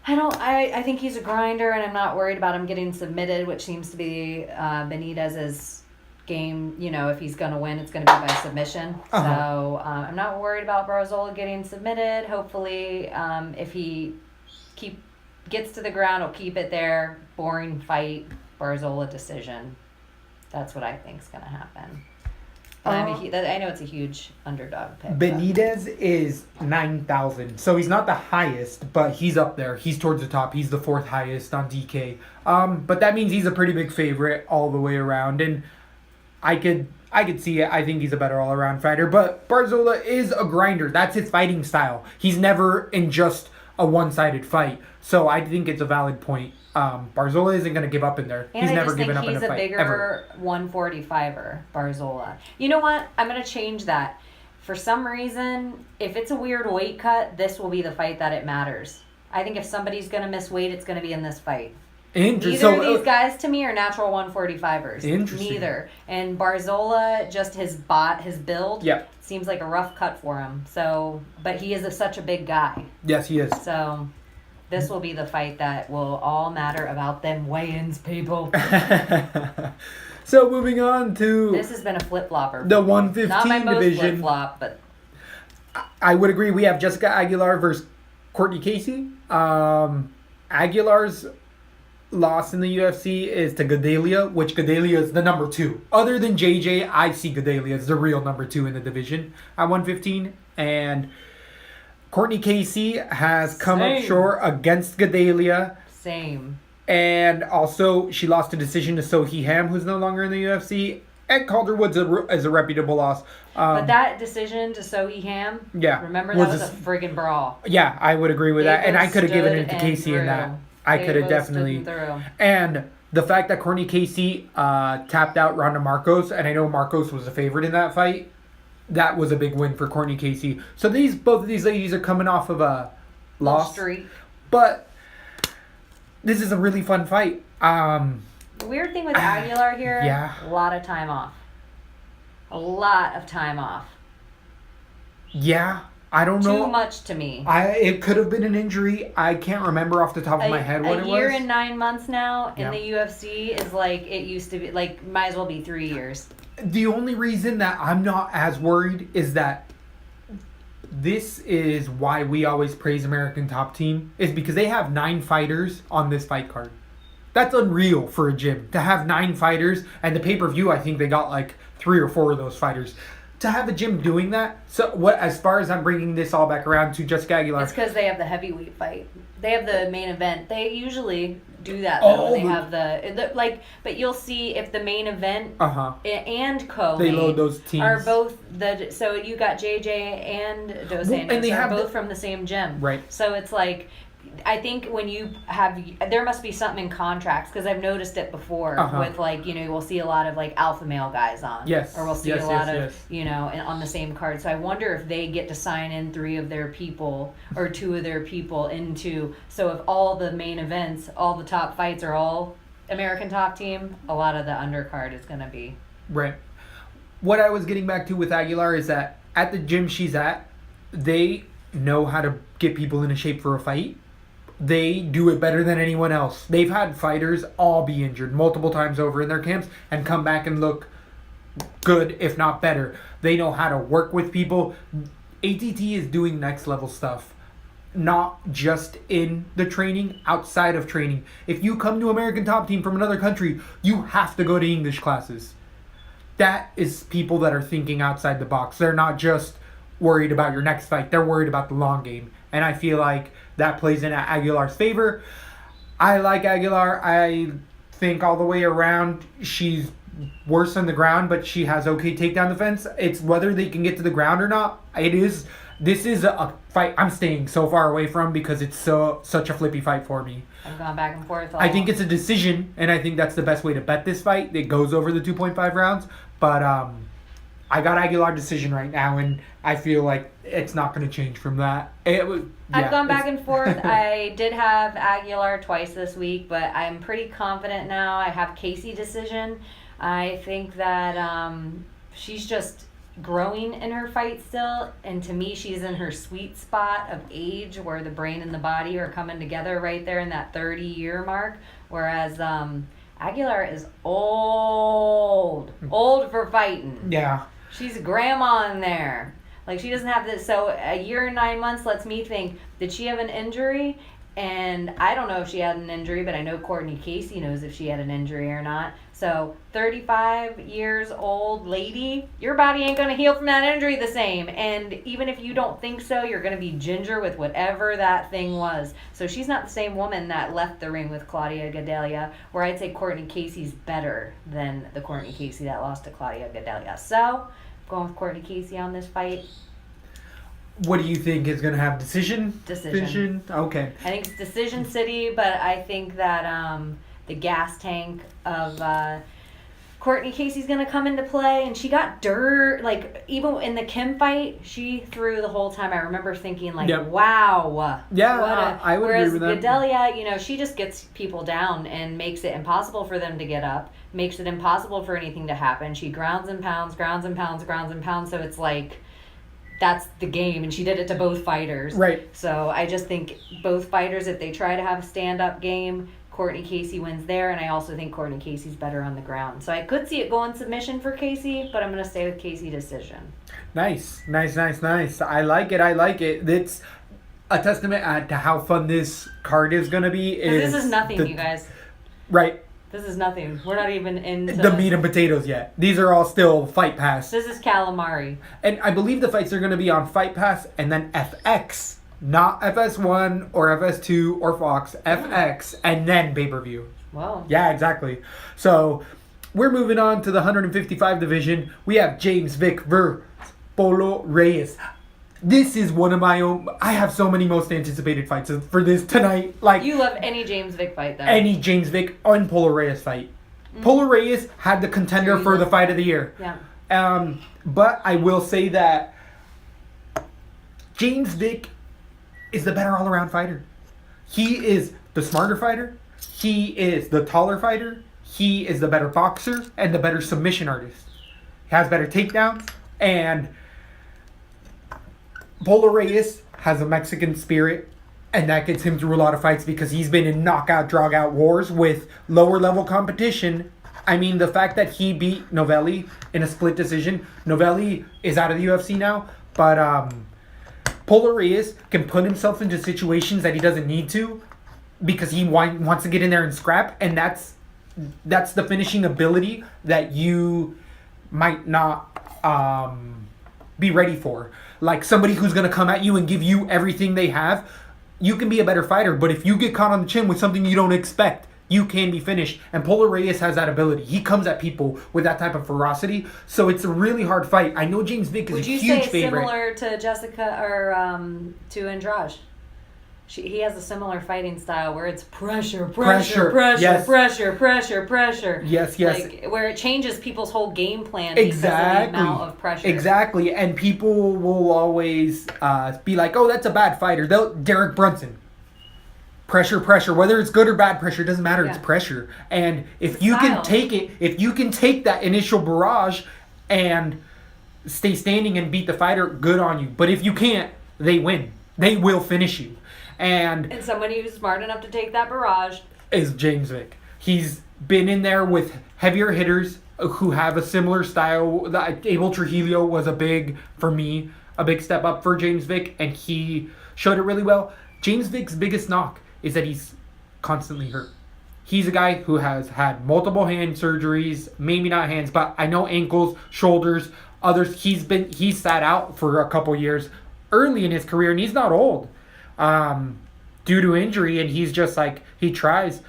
I think he's a grinder, and I'm not worried about him getting submitted, which seems to be Benitez's game. You know, if he's going to win, it's going to be by submission. So I'm not worried about Barzola getting submitted. Hopefully, if he gets to the ground, he'll keep it there. Boring fight, Barzola decision. That's what I think is going to happen. But I know it's a huge underdog pick. Benitez is 9,000, so he's not the highest, but he's up there. He's towards the top. He's the fourth highest on DK. But that means he's a pretty big favorite all the way around, and I could see it. I think he's a better all-around fighter, but Barzola is a grinder. That's his fighting style. He's never in just a one-sided fight, so I think it's a valid point. Barzola isn't going to give up in there. And he's never given up he's in a fight, bigger ever. 145er, Barzola. You know what? I'm going to change that. For some reason, if it's a weird weight cut, this will be the fight that it matters. I think if somebody's going to miss weight, it's going to be in this fight. Interesting. Neither of these guys, to me, are natural 145ers. Interesting. Neither. And Barzola, just his build, seems like a rough cut for him. So, but he is such a big guy. Yes, he is. So... this will be the fight that will all matter about them weigh-ins, people. So moving on to... this has been a flip-flopper. The 115 Not my most division. flip-flop, but... I would agree. We have Jessica Aguilar versus Courtney Casey. Aguilar's loss in the UFC is to Gadelha, which Gadelha is the number 2. Other than JJ, I see Gadelha as the real number 2 in the division at 115. And... Courtney Casey has come up short against Gadelha. Same. And also, she lost a decision to Sohee Ham, who's no longer in the UFC. And Calderwood's is a reputable loss. But that decision to Sohee Ham, remember that was a friggin' brawl. Yeah, I would agree with that. And I could have given it to Casey through. in that. I could have definitely. And the fact that Courtney Casey tapped out Ronda Marcos, and I know Marcos was a favorite in that fight. That was a big win for Courtney Casey. So both of these ladies are coming off of a loss. Streak. But this is a really fun fight. The weird thing with Aguilar here, a lot of time off. A lot of time off. Yeah, I don't know. Too much to me. It could have been an injury. I can't remember off the top of my head what it was. A year and 9 months now in the UFC is like it used to be. Like, might as well be 3 years. The only reason that I'm not as worried is that this is why we always praise American Top Team, is because they have 9 fighters on this fight card. That's unreal for a gym to have 9 fighters, and the pay-per-view, I think they got like 3 or 4 of those fighters. To have a gym doing that, so what? As far as I'm bringing this all back around to Jessica Aguilar, it's because they have the heavyweight fight. They have the main event. They usually do that though. They have but you'll see if the main event and co they load those teams are both so you got JJ and Dos Anjos, and they are both from the same gym, right? So it's like, I think when you have, there must be something in contracts, because I've noticed it before with like, we'll see a lot of like alpha male guys on, or we'll see a lot of on the same card. So I wonder if they get to sign in 3 of their people or 2 of their people into. So if all the main events, all the top fights are all American Top Team, a lot of the undercard is going to be right. what I was getting back to with Aguilar is that at the gym she's at, they know how to get people into shape for a fight. They do it better than anyone else. They've had fighters all be injured multiple times over in their camps and come back and look good, if not better. They know how to work with people. ATT is doing next level stuff. Not just in the training, outside of training. If you come to American Top Team from another country, you have to go to English classes. That is people that are thinking outside the box. They're not just worried about your next fight. They're worried about the long game. And I feel like that plays in Aguilar's favor. I like Aguilar. I think all the way around she's worse on the ground, but she has okay takedown defense. It's whether they can get to the ground or not. This is a fight I'm staying so far away from because it's such a flippy fight for me. I'm going back and forth. I think it's a decision, and I think that's the best way to bet this fight. It goes over the 2.5 rounds, but I got Aguilar decision right now, and I feel like it's not going to change from that. I've gone back and forth. I did have Aguilar twice this week, but I'm pretty confident now. I have Casey decision. I think that she's just growing in her fight still, and to me she's in her sweet spot of age where the brain and the body are coming together right there in that 30-year mark, whereas Aguilar is old for fighting. Yeah. She's a grandma in there. Like, she doesn't have this. So a year and 9 months lets me think, did she have an injury? And I don't know if she had an injury, but I know Courtney Casey knows if she had an injury or not. So 35 years old lady, your body ain't going to heal from that injury the same. And even if you don't think so, you're going to be ginger with whatever that thing was. So she's not the same woman that left the ring with Claudia Gadelha, where I'd say Courtney Casey's better than the Courtney Casey that lost to Claudia Gadelha. So going with Courtney Casey on this fight. What do you think is going to have decision? Decision. Okay. I think it's decision city, but I think that the gas tank of Courtney Casey's going to come into play, and she got dirt. Like, even in the Kim fight, she threw the whole time. I remember thinking, like, Yep. wow. Yeah, I would agree with that. Whereas Gadelha, she just gets people down and makes it impossible for them to get up, makes it impossible for anything to happen. She grounds and pounds. So it's like, that's the game, and she did it to both fighters. Right. So I just think both fighters, if they try to have a stand-up game, Courtney Casey wins there, and I also think Courtney Casey's better on the ground. So I could see it going submission for Casey, but I'm going to stay with Casey decision. Nice. I like it. It's a testament to how fun this card is going to be. This is nothing, you guys. Right. This is nothing. We're not even into the meat and potatoes yet. These are all still Fight Pass. This is calamari. And I believe the fights are going to be on Fight Pass and then FX. Not FS1 or FS2 or Fox. FX and then pay-per-view. Wow. Yeah, exactly. So we're moving on to the 155 division. We have James Vick versus Polo Reyes. This is one of my own. I have so many most anticipated fights for this tonight. Like, you love any James Vick fight, though. Any James Vick and Polo Reyes fight. Polo Reyes had the contender for the fight of the year. Yeah. But I will say that James Vick is the better all-around fighter. He is the smarter fighter. He is the taller fighter. He is the better boxer and the better submission artist. He has better takedowns, and Polo Reyes has a Mexican spirit, and that gets him through a lot of fights because he's been in knockout, drag-out wars with lower-level competition. I mean, the fact that he beat Novelli in a split decision. Novelli is out of the UFC now, but Polo Reyes can put himself into situations that he doesn't need to because he wants to get in there and scrap, and that's the finishing ability that you might not be ready for. Like somebody who's going to come at you and give you everything they have. You can be a better fighter, but if you get caught on the chin with something you don't expect, you can be finished. And Polo Reyes has that ability. He comes at people with that type of ferocity. So it's a really hard fight. I know James Vick is a huge favorite. Would you say similar to Jessica or to Andrade? He has a similar fighting style where it's pressure. Yes. Pressure. Yes. Like, where it changes people's whole game plan because of the amount of pressure. Exactly. And people will always be like, oh, that's a bad fighter. Derek Brunson. Pressure. Whether it's good or bad pressure, it doesn't matter. Yeah. It's pressure. And if you can take it, if you can take that initial barrage and stay standing and beat the fighter, good on you. But if you can't, they win. They will finish you. And somebody who's smart enough to take that barrage is James Vick. He's been in there with heavier hitters who have a similar style. Abel Trujillo was a big step up for James Vick, and he showed it really well. James Vick's biggest knock is that he's constantly hurt. He's a guy who has had multiple hand surgeries, maybe not hands, but I know ankles, shoulders, others. He's sat out for a couple years early in his career, and he's not old, due to injury, and he's just like, he tries.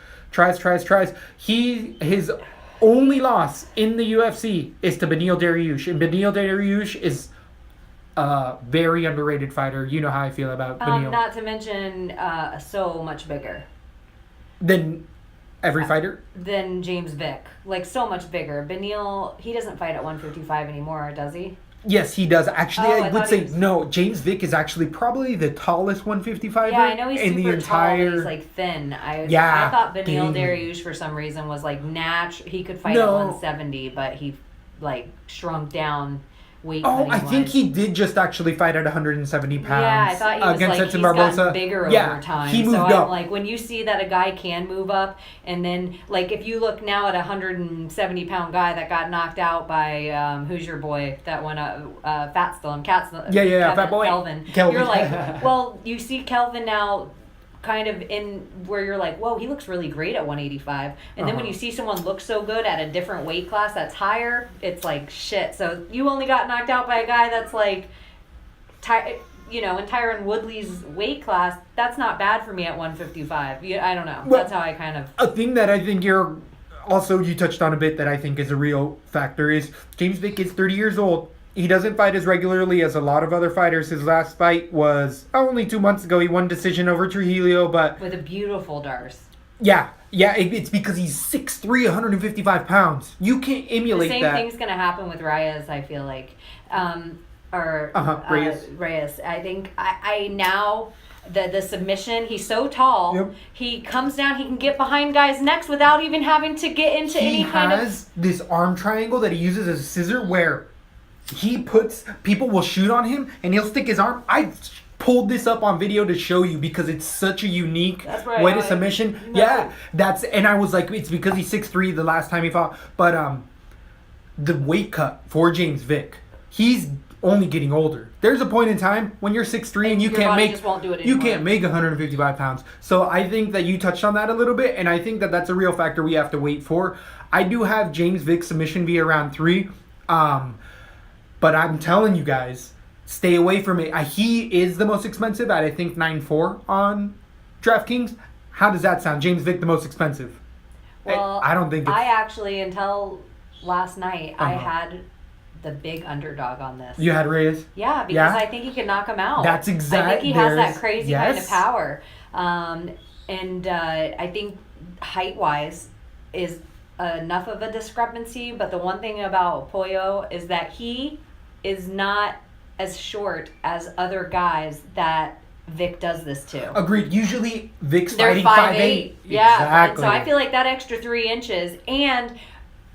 His only loss in the UFC is to Beneil Dariush, and Beneil Dariush is a very underrated fighter. You know how I feel about Beneil. Not to mention so much bigger Than every fighter? Than James Vick. Like, so much bigger. Beneil, he doesn't fight at 155 anymore, does he? Yes, he does. Actually, I would say, was... no, James Vick is actually probably the tallest 155er. Yeah, I know he's in super the entire... tall, but he's, like, thin. I thought Beneil Dariush, for some reason, was, like, he could fight at 170, but he, like, shrunk down weight. Oh, I think he did just actually fight at 170 pounds. Yeah, I thought he was against like, he's Barbosa. Gotten bigger over time. He moved so up. I'm like, when you see that a guy can move up, and then, like, if you look now at a 170-pound guy that got knocked out by, who's your boy that went up, Fat boy. Kelvin. You're like, well, you see Kelvin now kind of in where you're like, whoa, he looks really great at 185. And then when you see someone look so good at a different weight class that's higher, it's like, shit. So you only got knocked out by a guy that's like, in Tyron Woodley's weight class. That's not bad for me at 155. I don't know. Well, that's how I kind of... A thing that I think you touched on a bit that I think is a real factor is James Vick is 30 years old. He doesn't fight as regularly as a lot of other fighters. His last fight was only 2 months ago. He won decision over Trujillo, but... With a beautiful Darce. Yeah, it's because he's 6'3", 155 pounds. You can't emulate that. The same thing's going to happen with Reyes, I feel like. Reyes. I think I now... The submission, he's so tall. Yep. He comes down, he can get behind guys' necks without even having to get into any kind of... He has this arm triangle that he uses as a scissor where... people will shoot on him and he'll stick his arm. I pulled this up on video to show you because it's such a unique way to submission. No. Yeah, and I was like, it's because he's 6'3" the last time he fought. But the weight cut for James Vick, he's only getting older. There's a point in time when you're 6'3" and you can't make 155 pounds. So I think that you touched on that a little bit, and I think that that's a real factor we have to wait for. I do have James Vick's submission via round 3. But I'm telling you guys, stay away from it. He is the most expensive at, I think, 9.4 on DraftKings. How does that sound? James Vick, the most expensive. Well, I don't think it's... I actually, until last night, I had the big underdog on this. You had Reyes? Yeah, because I think he can knock him out. That's exactly... I think he has that crazy kind of power. And I think height-wise is enough of a discrepancy, but the one thing about Pollo is that he is not as short as other guys that Vick does this to. Agreed. Usually Vick's They're fighting 5'8". Yeah, exactly. So I feel like that extra 3 inches. And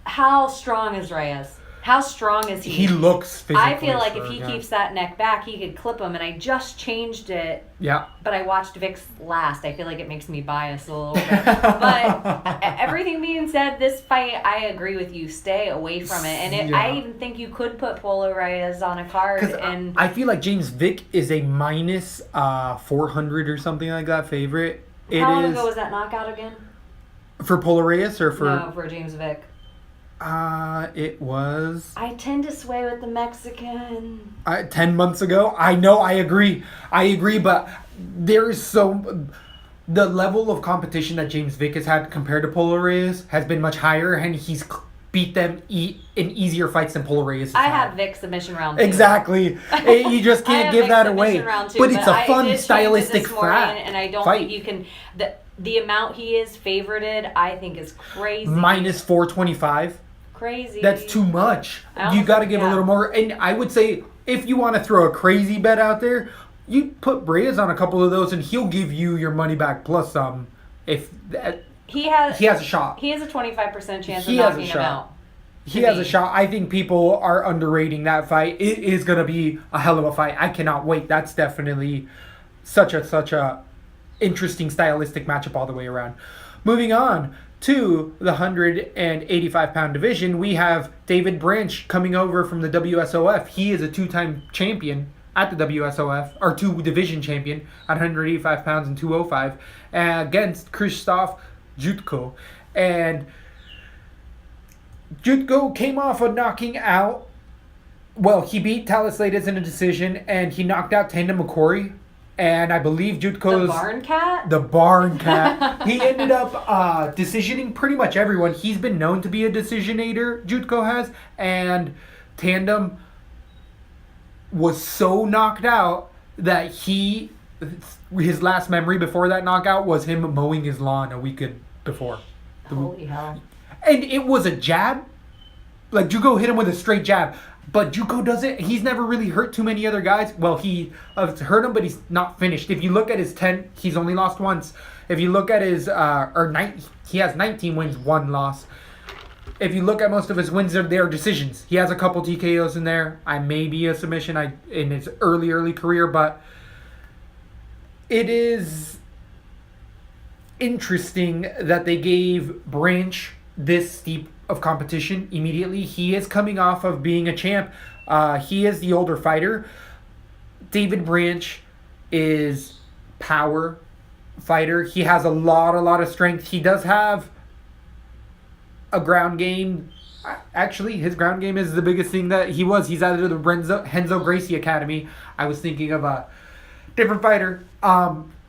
how strong is Reyes? How strong is he? He looks physically I feel like if he keeps that neck back, he could clip him. And I just changed it. Yeah. But I watched Vick's last. I feel like it makes me biased a little bit. But everything being said, this fight, I agree with you. Stay away from it. And I even think you could put Polo Reyes on a card. And I feel like James Vick is a minus 400 or something like that favorite. How long ago was that knockout again? For Polo Reyes or for... No, for James Vick. It was... I tend to sway with the Mexican. 10 months ago? I know, I agree, but there is so... The level of competition that James Vick has had compared to Polo Reyes has been much higher, and he's beat them in easier fights than Polo Reyes has I had. have Vick submission round 2. Exactly. You just can't give that away. Round 2, but it's a fun, stylistic fight. And I don't think you can... The amount he is favorited, I think, is crazy. Minus 425. Crazy. That's too much. You got to give a little more. And I would say, if you want to throw a crazy bet out there, you put Reyes on a couple of those, and he'll give you your money back plus some. If that, he has a shot. He has a 25% chance of knocking him out. He has a shot. I think people are underrating that fight. It is going to be a hell of a fight. I cannot wait. That's definitely such a interesting stylistic matchup all the way around. Moving on to the 185-pound division, we have David Branch coming over from the WSOF. He is a two-time champion at the WSOF, or two-division champion at 185 pounds and 205, against Krzysztof Jutko. And Jutko came off of knocking out, well, he beat Talasletas in a decision, and he knocked out Tandem McCory. And I believe Jutko's... The Barn Cat? The Barn Cat. He ended up decisioning pretty much everyone. He's been known to be a decisionator, Jutko has. And Tandem was so knocked out that his last memory before that knockout was him mowing his lawn a week before. Holy hell. And it was a jab. Like, Jutko hit him with a straight jab. But Jutko doesn't... He's never really hurt too many other guys. Well, he hurt him, but he's not finished. If you look at his 10, he's only lost once. If you look at his... he has 19 wins, 1 loss. If you look at most of his wins, they're decisions. He has a couple TKOs in there. I may be a submission in his early career, but it is interesting that they gave Branch this steep of competition immediately. He is coming off of being a champ. He is the older fighter. David Branch is power fighter. He has a lot of strength. He does have a ground game. Actually, his ground game is the biggest thing that he's out of the Renzo Gracie Academy. I was thinking of a different fighter.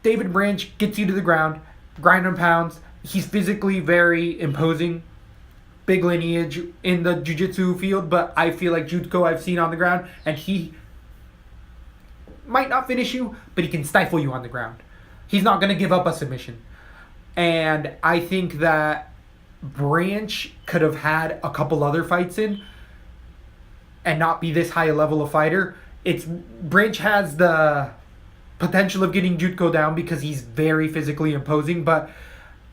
David Branch gets you to the ground, grind and pounds. He's physically very imposing. Big lineage in the jiu-jitsu field, but I feel like Jutko I've seen on the ground, and he might not finish you, but he can stifle you on the ground. He's not going to give up a submission. And I think that Branch could have had a couple other fights in and not be this high a level of fighter. Branch has the potential of getting Jutko down because he's very physically imposing, but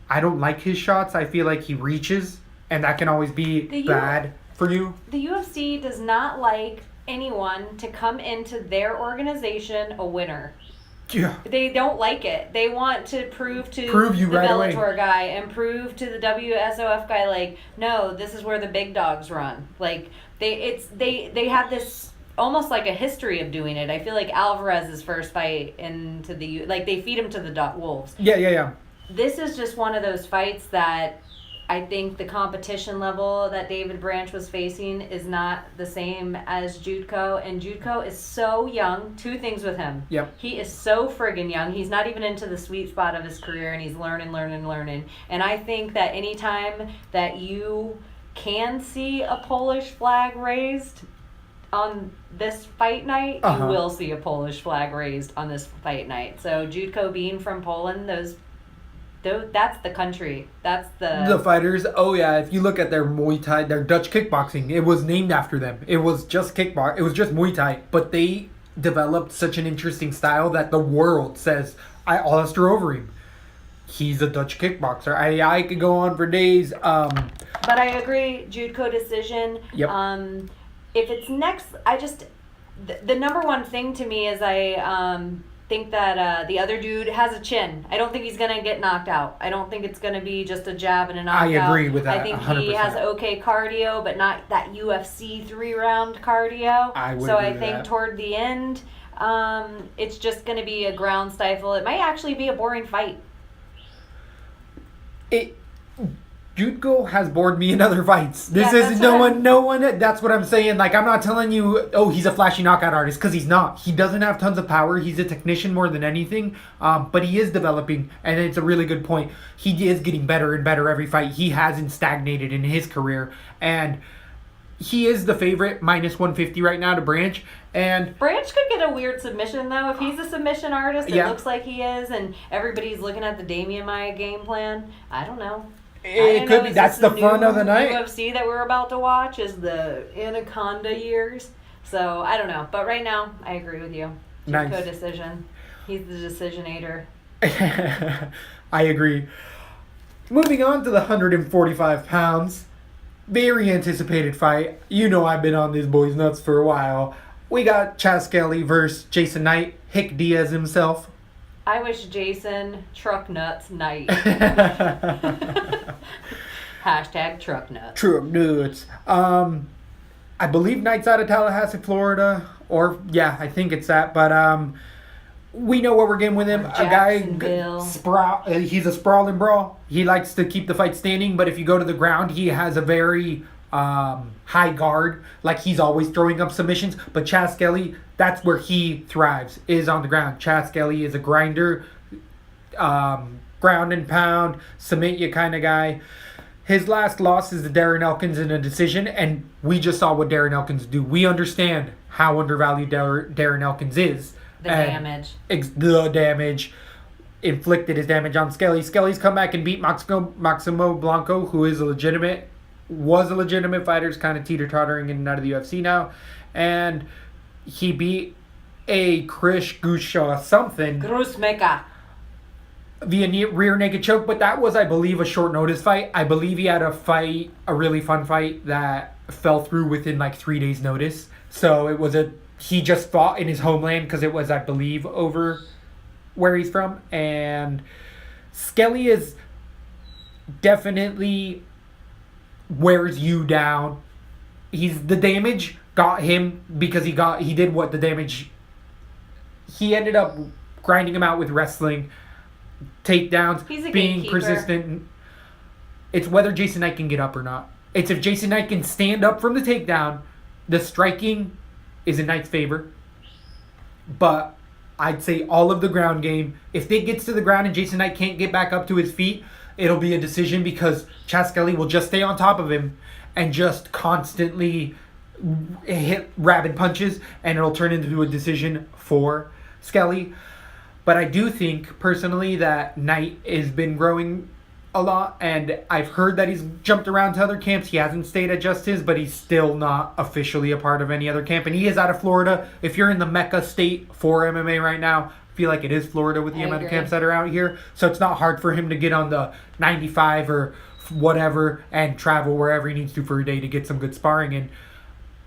I don't like his shots. I feel like he reaches, and that can always be bad for you. The UFC does not like anyone to come into their organization a winner. Yeah. They don't like it. They want to prove you the right Bellator away. guy and prove to the WSOF guy, like, no, this is where the big dogs run. Like, they have this almost like a history of doing it. I feel like Alvarez's first fight into they feed him to the wolves. Yeah. This is just one of those fights that I think the competition level that David Branch was facing is not the same as Jutko. And Jutko is so young. 2 things with him. Yep. He is so friggin' young. He's not even into the sweet spot of his career, and he's learning. And I think that anytime that you can see a Polish flag raised on this fight night, you will see a Polish flag raised on this fight night. So Jutko being from Poland, that's the country. That's the fighters. Oh yeah, if you look at their Muay Thai, their Dutch kickboxing, it was named after them. It was just kickbox. It was just Muay Thai, but they developed such an interesting style that the world says, Alistair Overeem, he's a Dutch kickboxer. I could go on for days. But I agree, Jutko decision. Yep. If it's next, the number one thing to me is I think that the other dude has a chin. I don't think he's going to get knocked out. I don't think it's going to be just a jab and a knockout. I agree with that. I think 100%. he has okay cardio, but not that UFC 3-round cardio. I think toward the end, it's just going to be a ground stifle. It might actually be a boring fight. Jutko has bored me in other fights. This is no one. That's what I'm saying. Like, I'm not telling you, oh, he's a flashy knockout artist, because he's not. He doesn't have tons of power. He's a technician more than anything. But he is developing, and it's a really good point. He is getting better and better every fight. He hasn't stagnated in his career, and he is the favorite, minus 150 right now to Branch. And Branch could get a weird submission, though. If he's a submission artist, it looks like he is, and everybody's looking at the Damian Maia game plan. I don't know. It could be. That's the fun of the night. UFC that we're about to watch is the Anaconda years. So, I don't know. But right now, I agree with you. Nice. Jutko decision. He's the decisionator. I agree. Moving on to the 145 pounds. very anticipated fight. You know I've been on these boys' nuts for a while. We got Chaz Skelly versus Jason Knight, Hick Diaz himself. I wish Jason Truck Nuts Knight. Hashtag Truck Nuts. Truck Nuts. I believe Knight's out of Tallahassee, Florida. Or, yeah, I think it's that. But we know what we're getting with him. A guy, he's a sprawling brawl. He likes to keep the fight standing. But if you go to the ground, he has a very high guard. Like, he's always throwing up submissions. But Chaz Skelly, that's where he thrives, is on the ground. Chaz Skelly is a grinder, ground and pound, submit you kind of guy. His last loss is to Darren Elkins in a decision, and we just saw what Darren Elkins do. We understand how undervalued Darren Elkins is. The damage inflicted his damage on Skelly. Skelly's come back and beat Maximo Blanco, who was a legitimate fighter, is kind of teeter-tottering in and out of the UFC now. And he beat a Krish Gusha something. Grusmeka. Via rear naked choke, but that was, I believe, a short notice fight. I believe he had a really fun fight that fell through within like 3 days notice. So it was he just fought in his homeland because it was, I believe, over where he's from. And Skelly is definitely wears you down. The damage got him because he did what the damage. He ended up grinding him out with wrestling, takedowns, being persistent. It's whether Jason Knight can get up or not. It's if Jason Knight can stand up from the takedown. The striking is in Knight's favor. But I'd say all of the ground game, if it gets to the ground and Jason Knight can't get back up to his feet, it'll be a decision because Chaz Skelly will just stay on top of him and just constantly hit rabid punches, and it'll turn into a decision for Skelly. But I do think, personally, that Knight has been growing a lot, and I've heard that he's jumped around to other camps. He hasn't stayed at just his, but he's still not officially a part of any other camp, and he is out of Florida. If you're in the Mecca state for MMA right now, I feel like it is Florida with the amount of camps that are out here, so it's not hard for him to get on the 95 or whatever and travel wherever he needs to for a day to get some good sparring in.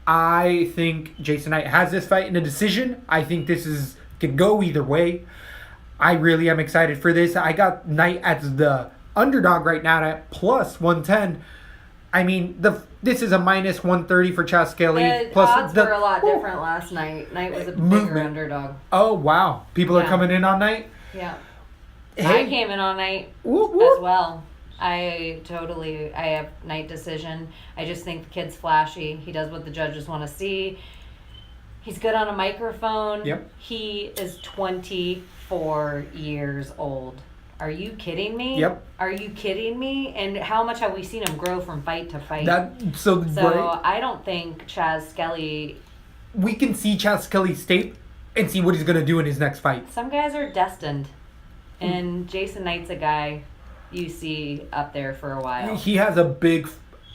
I think Jason Knight has this fight in a decision. I think this could go either way. I really am excited for this. I got Knight as the underdog right now at plus 110. I mean, this is a minus 130 for Chaz Skelly. The odds were a lot different last night. Knight was a bigger underdog. Oh, wow. People are coming in on Knight? Yeah. Hey. I came in on Knight as well. I have Knight decision. I just think the kid's flashy. He does what the judges want to see. He's good on a microphone. Yep. He is 24 years old. Are you kidding me? Yep. Are you kidding me? And how much have we seen him grow from fight to fight? So right. I don't think Chaz Skelly... We can see Chaz Skelly's tape and see what he's going to do in his next fight. Some guys are destined. And Jason Knight's a guy you see up there for a while. He has a big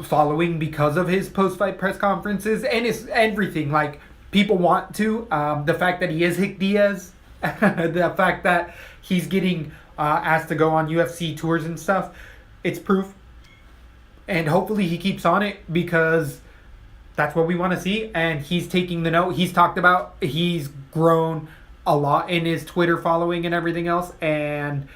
following because of his post-fight press conferences and his everything. Like, people want to. The fact that he is Hick Diaz. The fact that he's getting asked to go on UFC tours and stuff. It's proof. And hopefully he keeps on it because that's what we want to see. And he's taking the note. He's talked about he's grown a lot in his Twitter following and everything else. And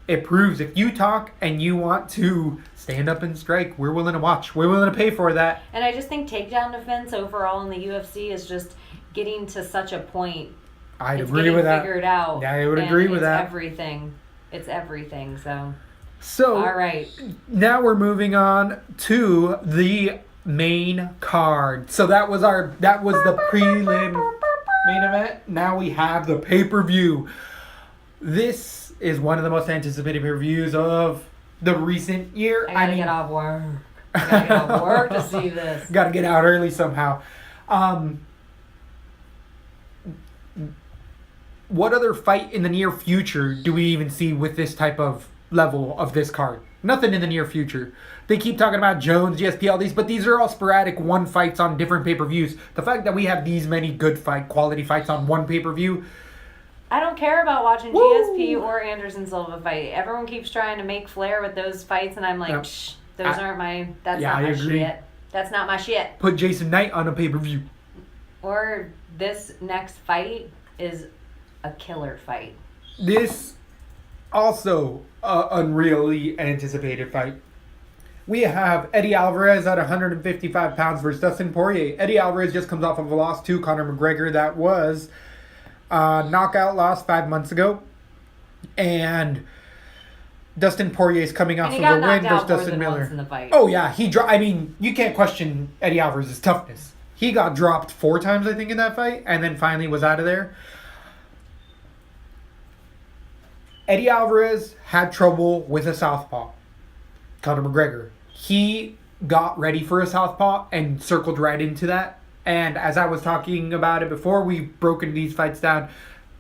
it proves if you talk and you want to stand up and strike, we're willing to watch. We're willing to pay for that. And I just think takedown defense overall in the UFC is just getting to such a point. I'd agree with that. It's figured out. Yeah, I would agree with that. It's everything. So, all right. Now we're moving on to the main card. So that was the prelim main event. Now we have the pay-per-view. This is one of the most anticipated pay-per-views of the recent year. I gotta get off work. I gotta get off work to see this. Gotta get out early somehow. What other fight in the near future do we even see with this type of level of this card? Nothing in the near future. They keep talking about Jones, GSP, all these, but these are all sporadic one fights on different pay-per-views. The fact that we have these many good quality fights on one pay-per-view. I don't care about watching GSP or Anderson Silva fight. Everyone keeps trying to make flair with those fights, and I'm like, those aren't my. That's not my shit. That's not my shit. Put Jason Knight on a pay-per-view. Or this next fight is a killer fight. This also unreally anticipated fight. We have Eddie Alvarez at 155 pounds versus Dustin Poirier. Eddie Alvarez just comes off of a loss to Conor McGregor that was a knockout loss 5 months ago. And Dustin Poirier is coming off of a win versus Dustin Miller. In the fight. Oh yeah, I mean, you can't question Eddie Alvarez's toughness. He got dropped 4 times, I think, in that fight, and then finally was out of there. Eddie Alvarez had trouble with a southpaw. Conor McGregor. He got ready for a southpaw and circled right into that. And as I was talking about it before, we've broken these fights down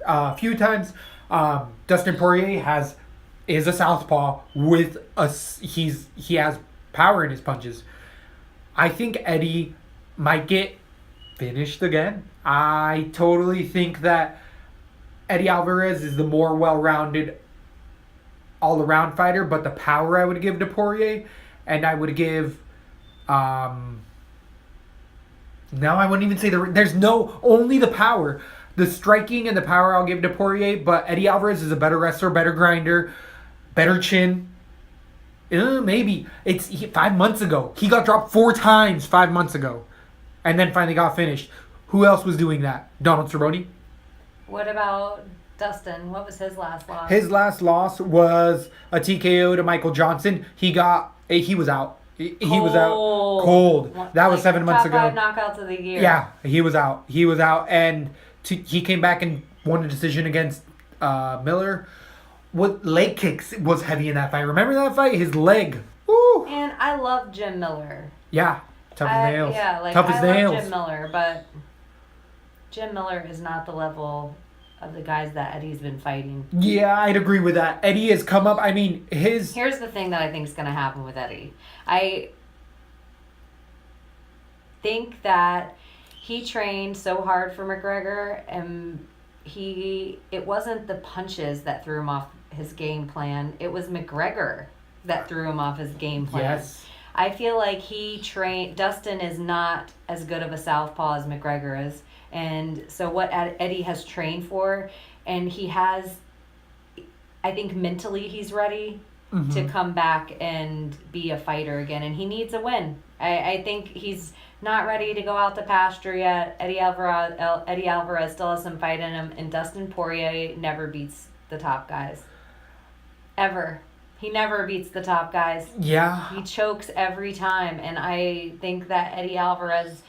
a few times. Dustin Poirier is a southpaw with he has power in his punches. I think Eddie might get finished again. I totally think that Eddie Alvarez is the more well-rounded all-around fighter, but the power I would give to Poirier, and I would give no, I wouldn't even say there's only the power. The striking and the power I'll give to Poirier, but Eddie Alvarez is a better wrestler, better grinder, better chin. Maybe. 5 months ago. He got dropped 4 times 5 months ago. And then finally got finished. Who else was doing that? Donald Cerrone? What about Dustin? What was his last loss? His last loss was a TKO to Michael Johnson. He was out. He was out cold. That was 7 months ago. Top 5 knockouts of the year. Yeah, he was out. And he came back and won a decision against Miller. What leg kicks was heavy in that fight. Remember that fight? His leg. Woo. And I love Jim Miller. Yeah, tough as nails. Yeah, tough as nails. Love Jim Miller, but Jim Miller is not the level of the guys that Eddie's been fighting. Yeah, I'd agree with that. Eddie has come up. I mean, Here's the thing that I think is going to happen with Eddie. I think that he trained so hard for McGregor, and it wasn't the punches that threw him off his game plan. It was McGregor that threw him off his game plan. Yes. I feel like Dustin is not as good of a southpaw as McGregor is. And so what Eddie has trained for, and he has, I think mentally he's ready to come back and be a fighter again. And he needs a win. I think he's not ready to go out the pasture yet. Eddie Alvarez still has some fight in him. And Dustin Poirier never beats the top guys. Ever. He never beats the top guys. Yeah. He chokes every time. And I think that Eddie Alvarez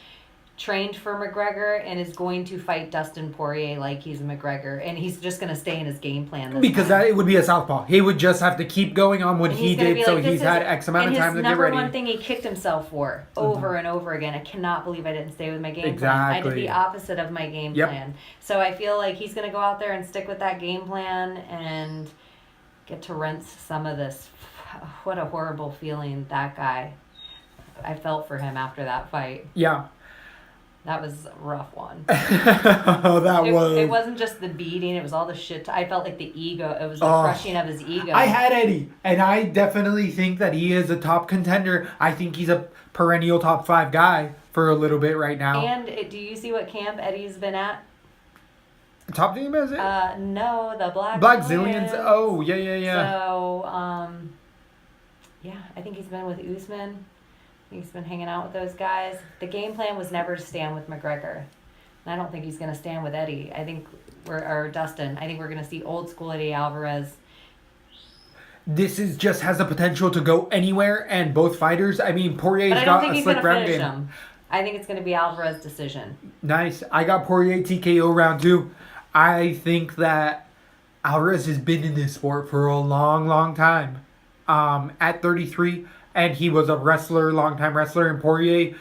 trained for McGregor and is going to fight Dustin Poirier like he's a McGregor. And he's just going to stay in his game plan because it would be a southpaw. He would just have to keep going on what he did, so he's had X amount of time to get ready. And his number one thing he kicked himself for over and over again. I cannot believe I didn't stay with my game plan. I did the opposite of my game plan. So I feel like he's going to go out there and stick with that game plan and get to rinse some of this. What a horrible feeling that guy. I felt for him after that fight. Yeah. That was a rough one. It wasn't just the beating. It was all the shit. I felt like the ego. It was the crushing of his ego. I had Eddie, and I definitely think that he is a top contender. I think he's a perennial top 5 guy for a little bit right now. And do you see what camp Eddie's been at? Top team, is it? No, the Black Zillions. Oh, yeah. So, yeah, I think he's been with Usman. He's been hanging out with those guys. The game plan was never to stand with McGregor. And I don't think he's going to stand with Eddie. Dustin. I think we're going to see old school Eddie Alvarez. This just has the potential to go anywhere, and both fighters, I mean, Poirier's got a slick ground game. Him. I think it's going to be Alvarez's decision. Nice. I got Poirier TKO round 2. I think that Alvarez has been in this sport for a long, long time. At 33, and he was a long-time wrestler, and Poirier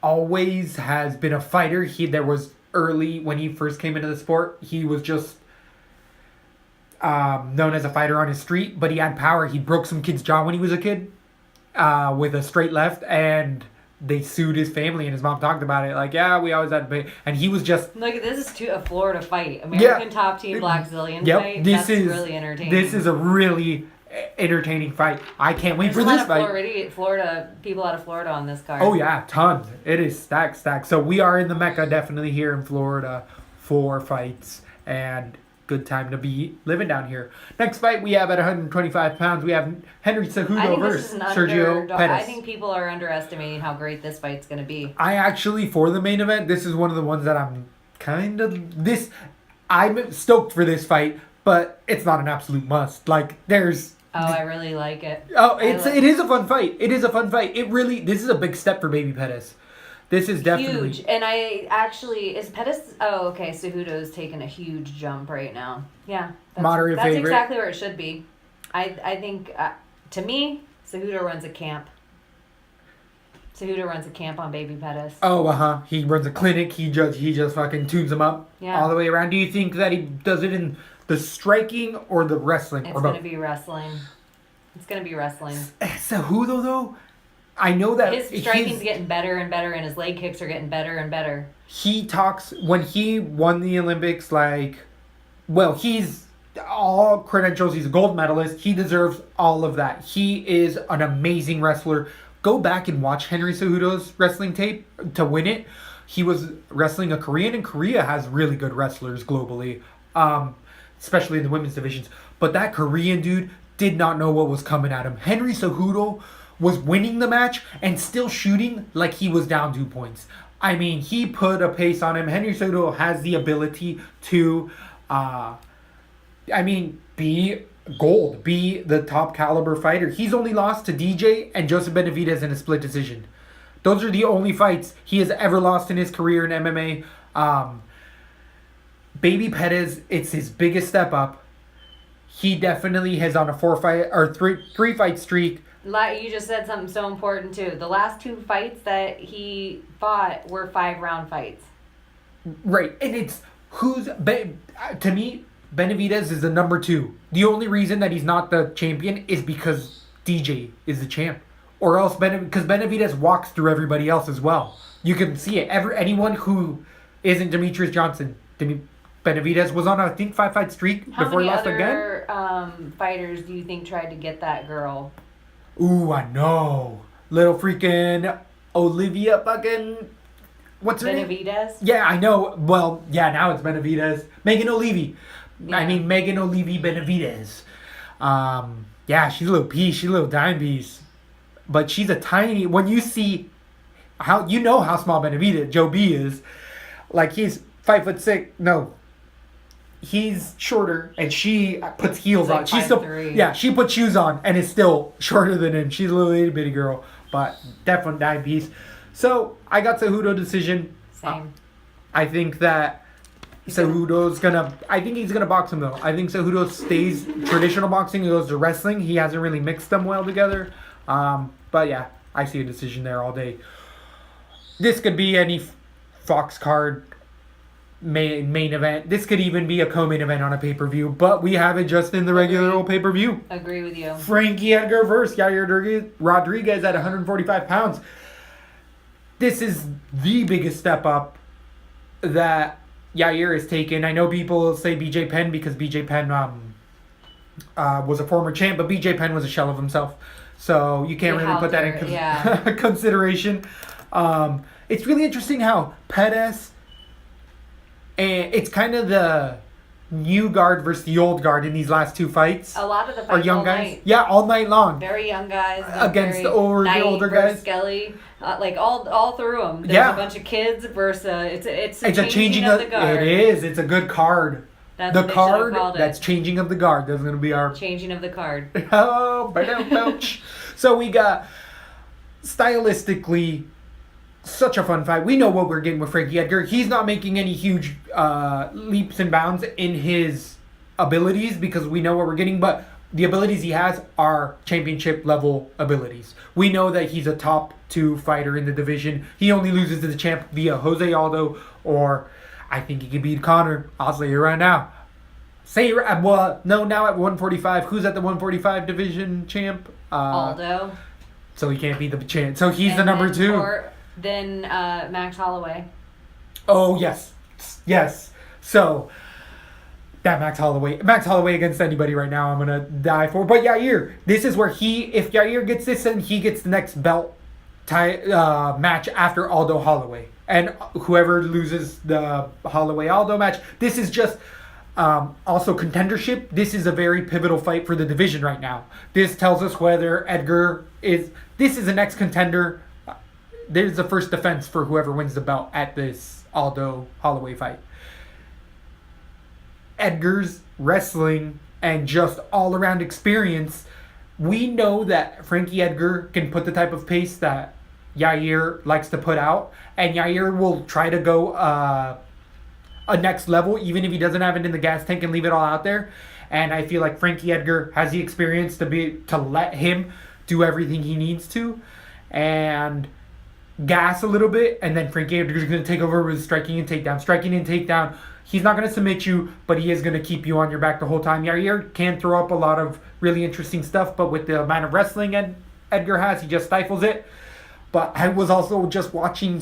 always has been a fighter. There was early, when he first came into the sport, he was just known as a fighter on his street, but he had power. He broke some kid's jaw when he was a kid with a straight left, and they sued his family, and his mom talked about it. Like, yeah, we always had to pay. And he was just... Look, this is a Florida fight. American top team Black Zillion fight. That's really entertaining. This is a really entertaining fight. I can't wait There's for a this lot of fight. Florida people out of Florida on this card. Oh yeah, tons. It is stacked. So we are in the Mecca, definitely here in Florida, for fights, and good time to be living down here. Next fight we have at 125 pounds. We have Henry I Cejudo think this versus is an Sergio underdog. Pettis. I think people are underestimating how great this fight's going to be. I actually, for the main event, this is one of the ones that I'm I'm stoked for this fight, but it's not an absolute must. Like, there's... Oh, I really like it. Oh, it is a fun fight. It is a fun fight. This is a big step for Baby Pettis. This is definitely... Huge. And is Pettis... Oh, okay, Cejudo's taking a huge jump right now. Yeah. Moderate that's favorite. exactly where it should be. I think, to me, Cejudo runs a camp. Cejudo runs a camp on Baby Pettis. Oh, he runs a clinic. He just fucking tunes him up all the way around. Do you think that he does it in the striking or the wrestling? It's going to be wrestling. It's going to be wrestling. Cejudo, though, I know that his striking's getting better and better, and his leg kicks are getting better and better. He talks when he won the Olympics, he's all credentials. He's a gold medalist. He deserves all of that. He is an amazing wrestler. Go back and watch Henry Cejudo's wrestling tape to win it. He was wrestling a Korean, and Korea has really good wrestlers globally, especially in the women's divisions. But that Korean dude did not know what was coming at him. Henry Cejudo was winning the match and still shooting like he was down 2 points. I mean, he put a pace on him. Henry Cejudo has the ability to, be gold, be the top caliber fighter. He's only lost to DJ and Joseph Benavidez in a split decision. Those are the only fights he has ever lost in his career in MMA. Baby Pettis, it's his biggest step up. He definitely has on a 3 fight streak. You just said something so important too. The last 2 fights that he fought were 5-round fights. Right, and to me, Benavidez is the number 2. The only reason that he's not the champion is because DJ is the champ. Or else, because Benavidez walks through everybody else as well. You can see it. Anyone who isn't Demetrius Johnson, Benavidez was on a, 5-fight streak before he lost again. How many other fighters do you think tried to get that girl? Ooh, I know. Little freaking Olivia fucking... What's her name? Benavidez? Yeah, I know. Well, yeah, now it's Benavidez. Megan O'Leary. Yeah. Megan O'Leary Benavidez. Yeah, she's a little piece. She's a little dime piece. But she's a tiny... When you see how... You know how small Benavidez, Joe B is. Like, he's 5'6". No. He's shorter, and she puts heels on. She's still... 5'3". Yeah, she puts shoes on, and is still shorter than him. She's a little itty bitty girl. But definitely dime piece. So, I got Cejudo decision. Same. I think that Cejudo's gonna... I think he's gonna box him, though. I think Cejudo stays traditional boxing. He goes to wrestling. He hasn't really mixed them well together. But yeah, I see a decision there all day. This could be any Fox card main event. This could even be a co-main event on a pay-per-view. But we have it just in the regular old pay-per-view. Agree with you. Frankie Edgar versus Yair Rodriguez at 145 pounds. This is the biggest step up that Yair has taken. I know people say BJ Penn because BJ Penn was a former champ, but BJ Penn was a shell of himself. So you can't really put that in consideration. It's really interesting how Pettis, and it's kind of the new guard versus the old guard in these last 2 fights. A lot of the fights are young all guys. night. Yeah, all night long. Very young guys against the older guys. Skelly, all through them. There's a bunch of kids versus it's a changing of the guard. It is. It's a good card. That's the what they card called it. That's changing of the guard. That's going to be our changing of the card. Oh, ouch. So we got stylistically such a fun fight. We know what we're getting with Frankie Edgar. He's not making any huge leaps and bounds in his abilities because we know what we're getting, but the abilities he has are championship level abilities. We know that he's a top 2 fighter in the division. He only loses to the champ via Jose Aldo, or I think he could beat Conor. I'll say it right now. Now at 145. Who's at the 145 division champ? Aldo. So he can't be the champ. So he's the number 2. Then Max Holloway. Oh, yes. So, that Max Holloway against anybody right now, I'm going to die for. But Yair, this is where if Yair gets this, then he gets the next belt match after Aldo Holloway. And whoever loses the Holloway-Aldo match, this is just also contendership. This is a very pivotal fight for the division right now. This tells us whether this is an ex-contender. There's the first defense for whoever wins the belt at this Aldo Holloway fight. Edgar's wrestling and just all-around experience, we know that Frankie Edgar can put the type of pace that Yair likes to put out, and Yair will try to go a next level, even if he doesn't have it in the gas tank and leave it all out there. And I feel like Frankie Edgar has the experience to let him do everything he needs to, and gas a little bit, and then Frankie Edgar's going to take over with striking and takedown. He's not going to submit you, but he is going to keep you on your back the whole time. Yair can throw up a lot of really interesting stuff, but with the amount of wrestling Edgar has, he just stifles it. But I was also just watching.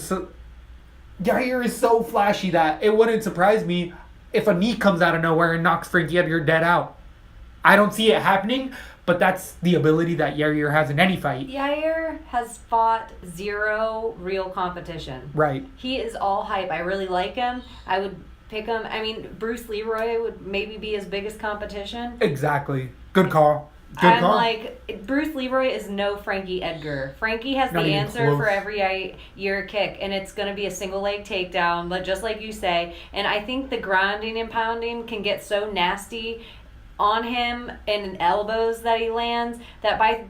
Yair is so flashy that it wouldn't surprise me if a knee comes out of nowhere and knocks Frankie Edgar dead out. I don't see it happening, but that's the ability that Yair has in any fight. Yair has fought zero real competition. Right. He is all hype. I really like him. I would pick him. I mean, Bruce Leroy would maybe be his biggest competition. Exactly. Good call. I'm like, Bruce Leroy is no Frankie Edgar. Frankie has the answer for every Yair kick, and it's going to be a single leg takedown, but just like you say. And I think the grounding and pounding can get so nasty on him and elbows that he lands that by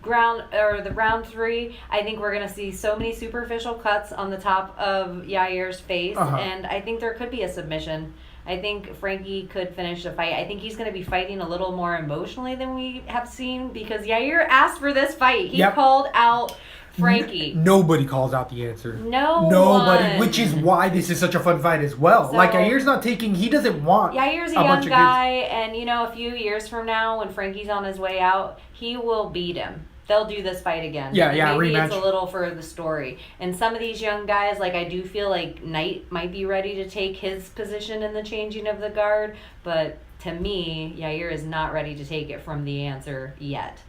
the round 3, I think we're going to see so many superficial cuts on the top of Yair's face, and I think there could be a submission. I think Frankie could finish the fight. I think he's going to be fighting a little more emotionally than we have seen because Yair asked for this fight. He called out Frankie. Nobody calls out the answer. Nobody, which is why this is such a fun fight as well. So, like, Yair's not taking, he doesn't want Yair's a young guy, and, a few years from now when Frankie's on his way out, he will beat him. They'll do this fight again. Maybe rematch. It's a little for the story. And some of these young guys, like I do feel like Knight might be ready to take his position in the changing of the guard. But to me, Yair is not ready to take it from the answer yet.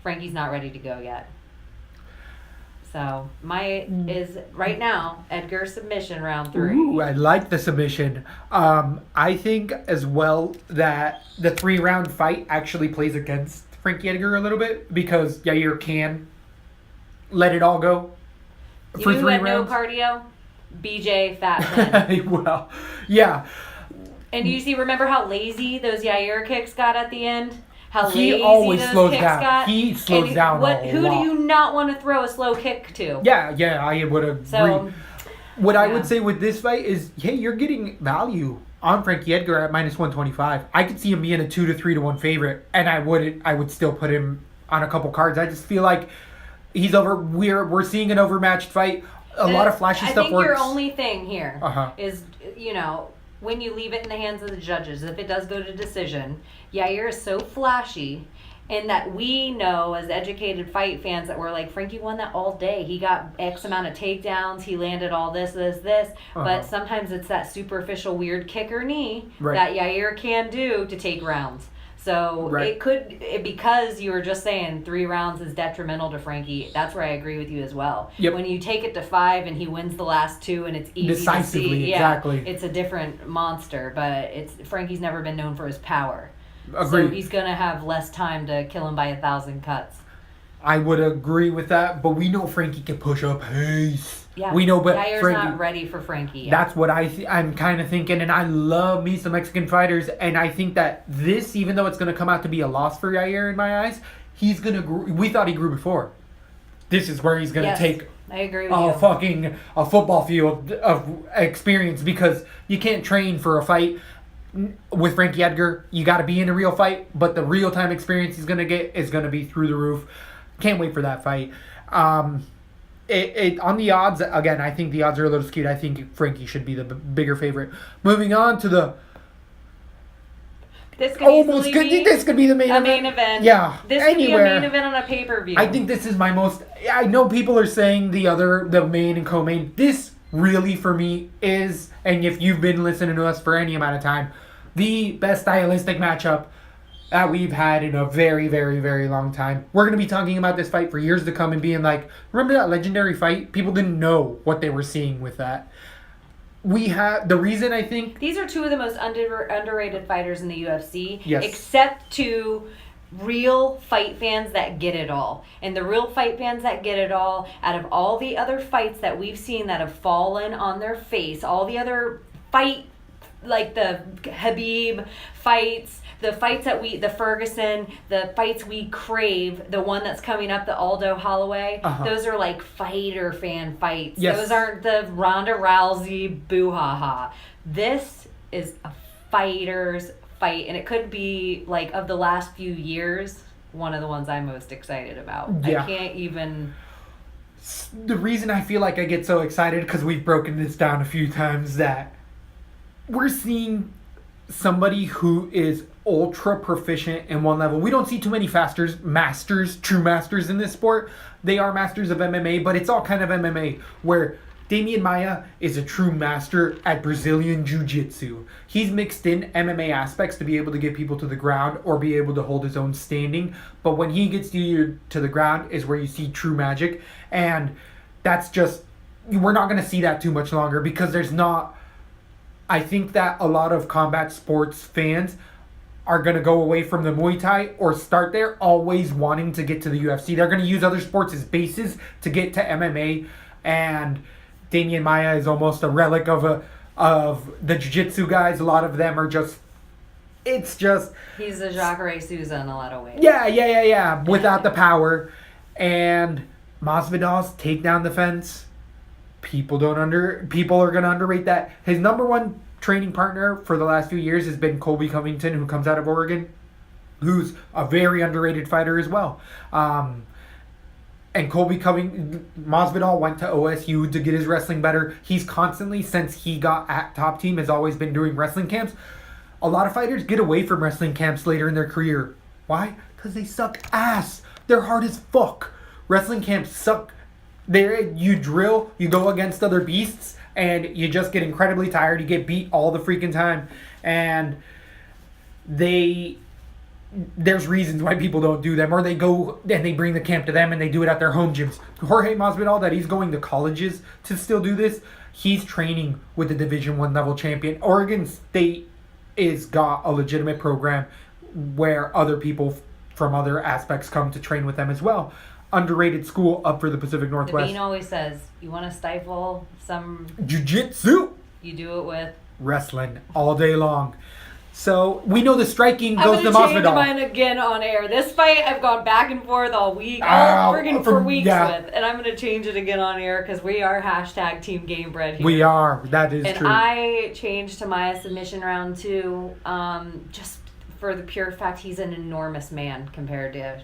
Frankie's not ready to go yet. So is right now Edgar submission round 3. Ooh, I like the submission. I think as well that the 3-round fight actually plays against Frankie Edgar a little bit because Yair can let it all go for 3 rounds. No cardio, BJ Fat Man. Well, yeah. And remember how lazy those Yair kicks got at the end? How he lazy always those slows kicks down. got? He slows down a lot. Who do you not want to throw a slow kick to? Yeah, I would agree. So, what I would say with this fight is, you're getting value on Frankie Edgar at -125. I could see him being a 2 to 3 to 1 favorite, and I would still put him on a couple cards. I just feel like he's over. We're seeing an overmatched fight. A lot of flashy stuff works. I think your only thing here is, when you leave it in the hands of the judges, if it does go to decision, Yair is so flashy. And that we know as educated fight fans that we're like, Frankie won that all day. He got X amount of takedowns. He landed all this. But sometimes it's that superficial weird kick or knee that Yair can do to take rounds. So it could, because you were just saying 3 rounds is detrimental to Frankie, that's where I agree with you as well. Yep. When you take it to 5 and he wins the last 2 and it's easy decisively, to see. exactly. It's a different monster, but Frankie's never been known for his power. Agreed. So he's going to have less time to kill him by 1,000 cuts. I would agree with that, but we know Frankie can push up pace. Yeah, we know, but Yair's Frankie, not ready for Frankie yet. That's what I'm kind of thinking, and I love me some Mexican fighters, and I think that this, even though it's going to come out to be a loss for Yair in my eyes, he's going to grow. We thought he grew before. This is where he's going to take I agree with you. fucking a football field of experience, because you can't train for a fight. With Frankie Edgar, you got to be in a real fight, but the real-time experience he's going to get is going to be through the roof. Can't wait for that fight. On the odds, again, I think the odds are a little skewed. I think Frankie should be the bigger favorite. Moving on to the... This could be the main event. Yeah, this could be a main event on a pay-per-view. I think this is my most... I know people are saying the main and co-main. This really, for me, is... And if you've been listening to us for any amount of time... the best stylistic matchup that we've had in a very, very, very long time. We're going to be talking about this fight for years to come and being like, remember that legendary fight? People didn't know what they were seeing with that. We have the reason I think these are two of the most underrated fighters in the UFC, Yes. except to real fight fans that get it all. And the real fight fans that get it all, out of all the other fights that we've seen that have fallen on their face, all the other fight, like the Khabib fights, the fights that the Ferguson, the fights we crave, the one that's coming up, the Aldo Holloway, those are like fighter fan fights. Yes. Those aren't the Ronda Rousey boo-ha-ha. This is a fighter's fight, and it could be, like, of the last few years, one of the ones I'm most excited about. Yeah. I can't even... the reason I feel like I get so excited, because we've broken this down a few times, that we're seeing somebody who is ultra proficient in one level. We don't see too many true masters in this sport. They are masters of MMA, but it's all kind of MMA, where Damian Maia is a true master at Brazilian Jiu-Jitsu. He's mixed in MMA aspects to be able to get people to the ground or be able to hold his own standing. But when he gets you to the ground is where you see true magic. And that's just, we're not going to see that too much longer, because there's not, I think that a lot of combat sports fans are going to go away from the Muay Thai or start there always wanting to get to the UFC. They're going to use other sports as bases to get to MMA. And Damian Maia is almost a relic of the jiu-jitsu guys. A lot of them are just, it's just... He's a Jacare Souza in a lot of ways. Yeah. Without the power. And Masvidal's takedown defense, people are going to underrate that. His number one training partner for the last few years has been Colby Covington, who comes out of Oregon, who's a very underrated fighter as well. And Masvidal went to OSU to get his wrestling better. He's constantly, since he got at Top Team, has always been doing wrestling camps. A lot of fighters get away from wrestling camps later in their career. Why? Because they suck ass. They're hard as fuck. Wrestling camps suck. You drill, you go against other beasts, and you just get incredibly tired. You get beat all the freaking time. And there's reasons why people don't do them, or they go and they bring the camp to them and they do it at their home gyms. Jorge Masvidal, that he's going to colleges to still do this, he's training with the Division I level champion. Oregon State is got a legitimate program where other people from other aspects come to train with them as well. Underrated school up for the Pacific Northwest. The Bean always says, you want to stifle some... Jiu-jitsu! You do it with... wrestling all day long. So, we know the striking goes to I'm going to change Masvidal. mine again on air. This fight I've gone back and forth all week, for weeks with. And I'm going to change it again on air, because we are # Team Gamebred here. We are. That is and true. I changed to Maia submission round 2, just for the pure fact he's an enormous man compared to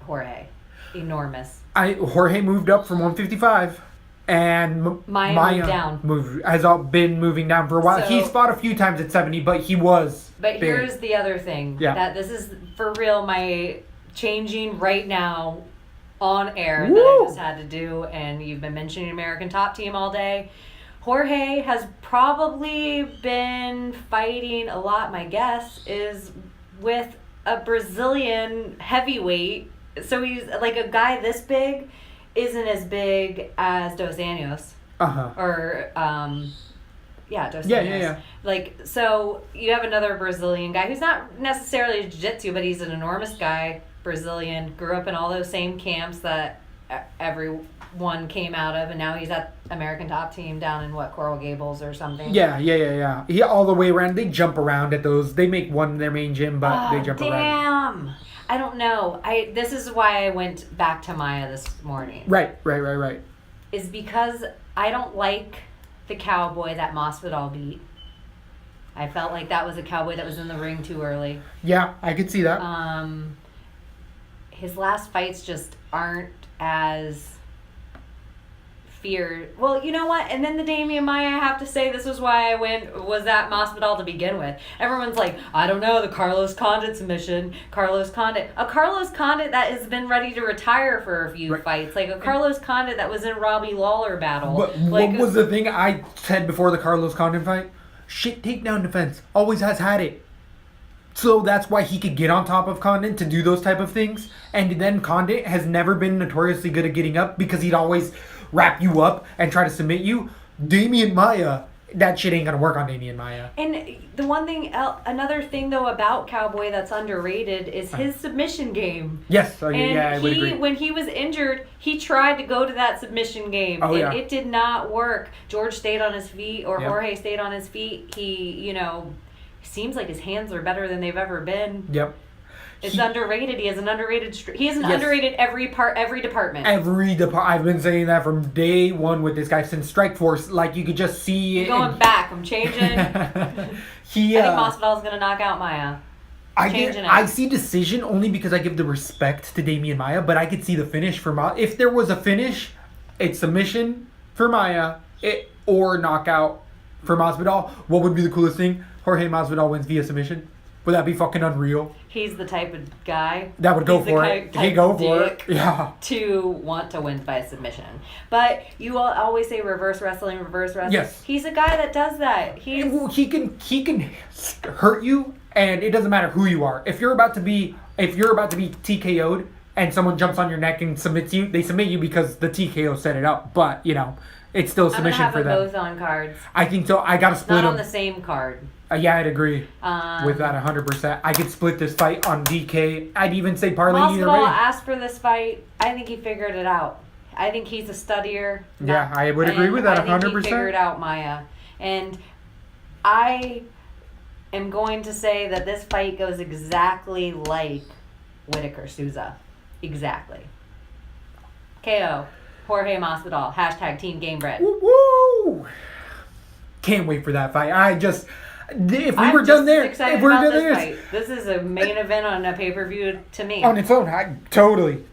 Jorge. Enormous. Jorge moved up from 155, and Maia moved down. Has been moving down for a while. So, he's fought a few times at 70, but he was But big. here's the other thing. Yeah. That this is, for real, my changing right now on air Woo! that I just had to do, and you've been mentioning American Top Team all day. Jorge has probably been fighting a lot, my guess, is with a Brazilian heavyweight. So he's like, a guy this big isn't as big as Dos Anjos. Or, Dos Anjos. Yeah. Like, so you have another Brazilian guy who's not necessarily jiu-jitsu, but he's an enormous guy, Brazilian, grew up in all those same camps that everyone came out of, and now he's at American Top Team down in, Coral Gables or something. Yeah. He all the way around. They jump around at those. They make one in their main gym, but they jump around. Damn. I don't know. This is why I went back to Maia this morning. Right. Is because I don't like the cowboy that Masvidal beat. I felt like that was a cowboy that was in the ring too early. Yeah, I could see that. His last fights just aren't as feared. Well, you know what? And then the Damian Maia, I have to say, this was why I was at Masvidal to begin with. Everyone's like, I don't know, the Carlos Condit submission. A Carlos Condit that has been ready to retire for a few fights. Like a Carlos Condit that was in Robbie Lawler battle. What was the thing I said before the Carlos Condit fight? shit takedown defense. Always has had it. So that's why he could get on top of Condit to do those type of things. And then Condit has never been notoriously good at getting up because he'd always wrap you up and try to submit you. Damian Maia, that shit ain't gonna work on Damian Maia. And the one thing, another thing though about Cowboy that's underrated is his submission game. Yes, And I would agree. when he was injured, he tried to go to that submission game. Oh, yeah. It did not work. George stayed on his feet, or Yep. Jorge stayed on his feet. He, seems like his hands are better than they've ever been. Yep. It's underrated. He has an underrated. He has an Yes. underrated every department. I've been saying that from day one with this guy since Strikeforce. Like, you could just see it. Going back, I'm changing. I think Masvidal's gonna knock out Maia. I see decision only because I give the respect to Damian Maia, but I could see the finish for Maia. If there was a finish, it's submission for Maia or knockout for Masvidal. What would be the coolest thing? Jorge Masvidal wins via submission. Would that be fucking unreal? He's the type of guy That would go for it. He'd go for it. Yeah. To want to win by submission. But you always say reverse wrestling. Yes. He's a guy that does that. He can hurt you, and it doesn't matter who you are. If you're about to be TKO'd and someone jumps on your neck and submits you, they submit you because the TKO set it up. But it's still a submission for them. I'm gonna have both on cards. I think so. I gotta split them. Not on the same card. Yeah, I'd agree with that 100%. I could split this fight on DK. I'd even say parlay either way. Masvidal asked for this fight. I think he figured it out. I think he's a studier. Yeah, I would agree with that 100%. I think he figured out Maia. And I am going to say that this fight goes exactly like Whitaker-Souza. Exactly. KO. Jorge Masvidal. # Team Gamebred. Woo! Can't wait for that fight. If we were done there, This is a main event on a pay-per-view to me. On its own, totally.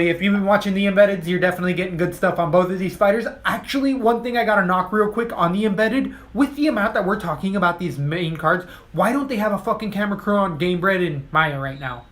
If you've been watching the Embeddeds, you're definitely getting good stuff on both of these fighters. Actually, one thing I gotta knock real quick on the Embedded, with the amount that we're talking about these main cards, why don't they have a fucking camera crew on Gamebred and Maia right now?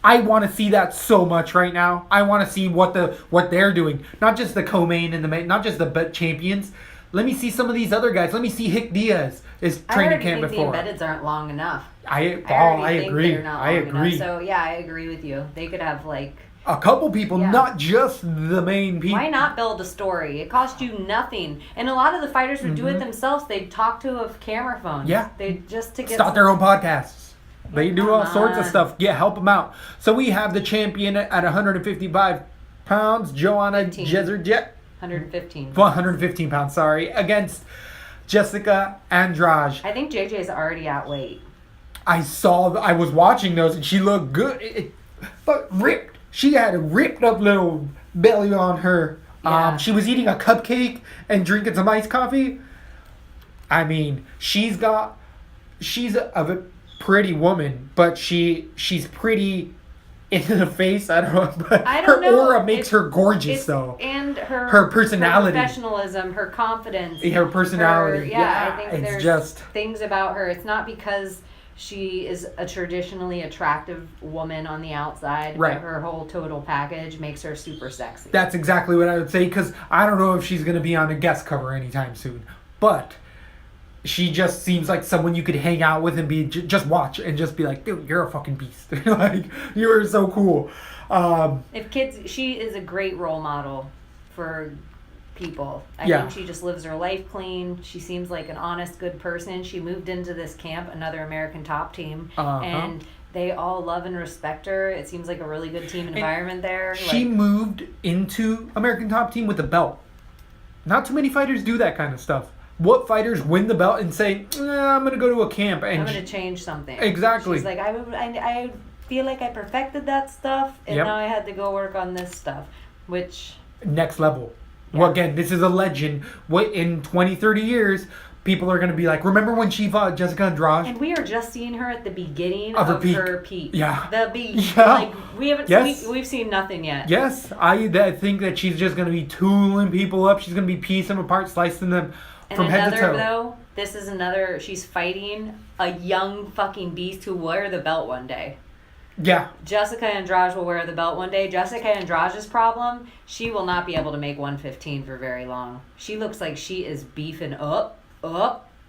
I want to see that so much right now. I want to see what they're doing, not just the co-main and the main, not just the champions. Let me see some of these other guys. Let me see Hick Diaz is training camp before. The embeddeds aren't long enough. I agree. Enough. So yeah, I agree with you. They could have a couple people, not just the main people. Why not build a story? It costs you nothing. And a lot of the fighters would do it themselves. They'd talk to a camera phone. Yeah. They just to get start their own podcasts. They do all sorts of stuff. Yeah, help them out. So we have the champion at 155 pounds, Joanna Jedrzejczyk. 115 pounds, sorry, against Jessica Andrade. I think JJ's already at weight. I was watching those and she looked good. But ripped. She had a ripped up little belly on her. Yeah. She was eating a cupcake and drinking some iced coffee. I mean, she's a pretty woman, but she's pretty in the face. I don't know, but her aura makes her gorgeous, though. And her personality, her professionalism, her confidence, her personality. I think it's there's just things about her. It's not because she is a traditionally attractive woman on the outside, right? But her whole total package makes her super sexy. That's exactly what I would say, because I don't know if she's going to be on a guest cover anytime soon, but she just seems like someone you could hang out with and be just watch and just be like, dude, you're a fucking beast. Like, you are so cool. She is a great role model for people. I think she just lives her life clean. She seems like an honest, good person. She moved into this camp, another American Top Team, and they all love and respect her. It seems like a really good team environment there. She moved into American Top Team with a belt. Not too many fighters do that kind of stuff. What fighters win the belt and say, I'm going to go to a camp and I'm going to change something. Exactly. She's like, I feel like I perfected that stuff, and now I had to go work on this stuff, which... Next level. Yeah. Well, again, this is a legend. In 20, 30 years, people are going to be like, remember when she fought Jessica Andrade? And we are just seeing her at the beginning of her peak. Yeah. Like, we haven't we've seen nothing yet. Yes. I think that she's just going to be tooling people up. She's going to be piecing them apart, slicing them from head to toe. Though, this is another, she's fighting a young fucking beast who will wear the belt one day. Yeah. Jessica Andrade will wear the belt one day. Jessica Andrade's problem, she will not be able to make 115 for very long. She looks like she is beefing up.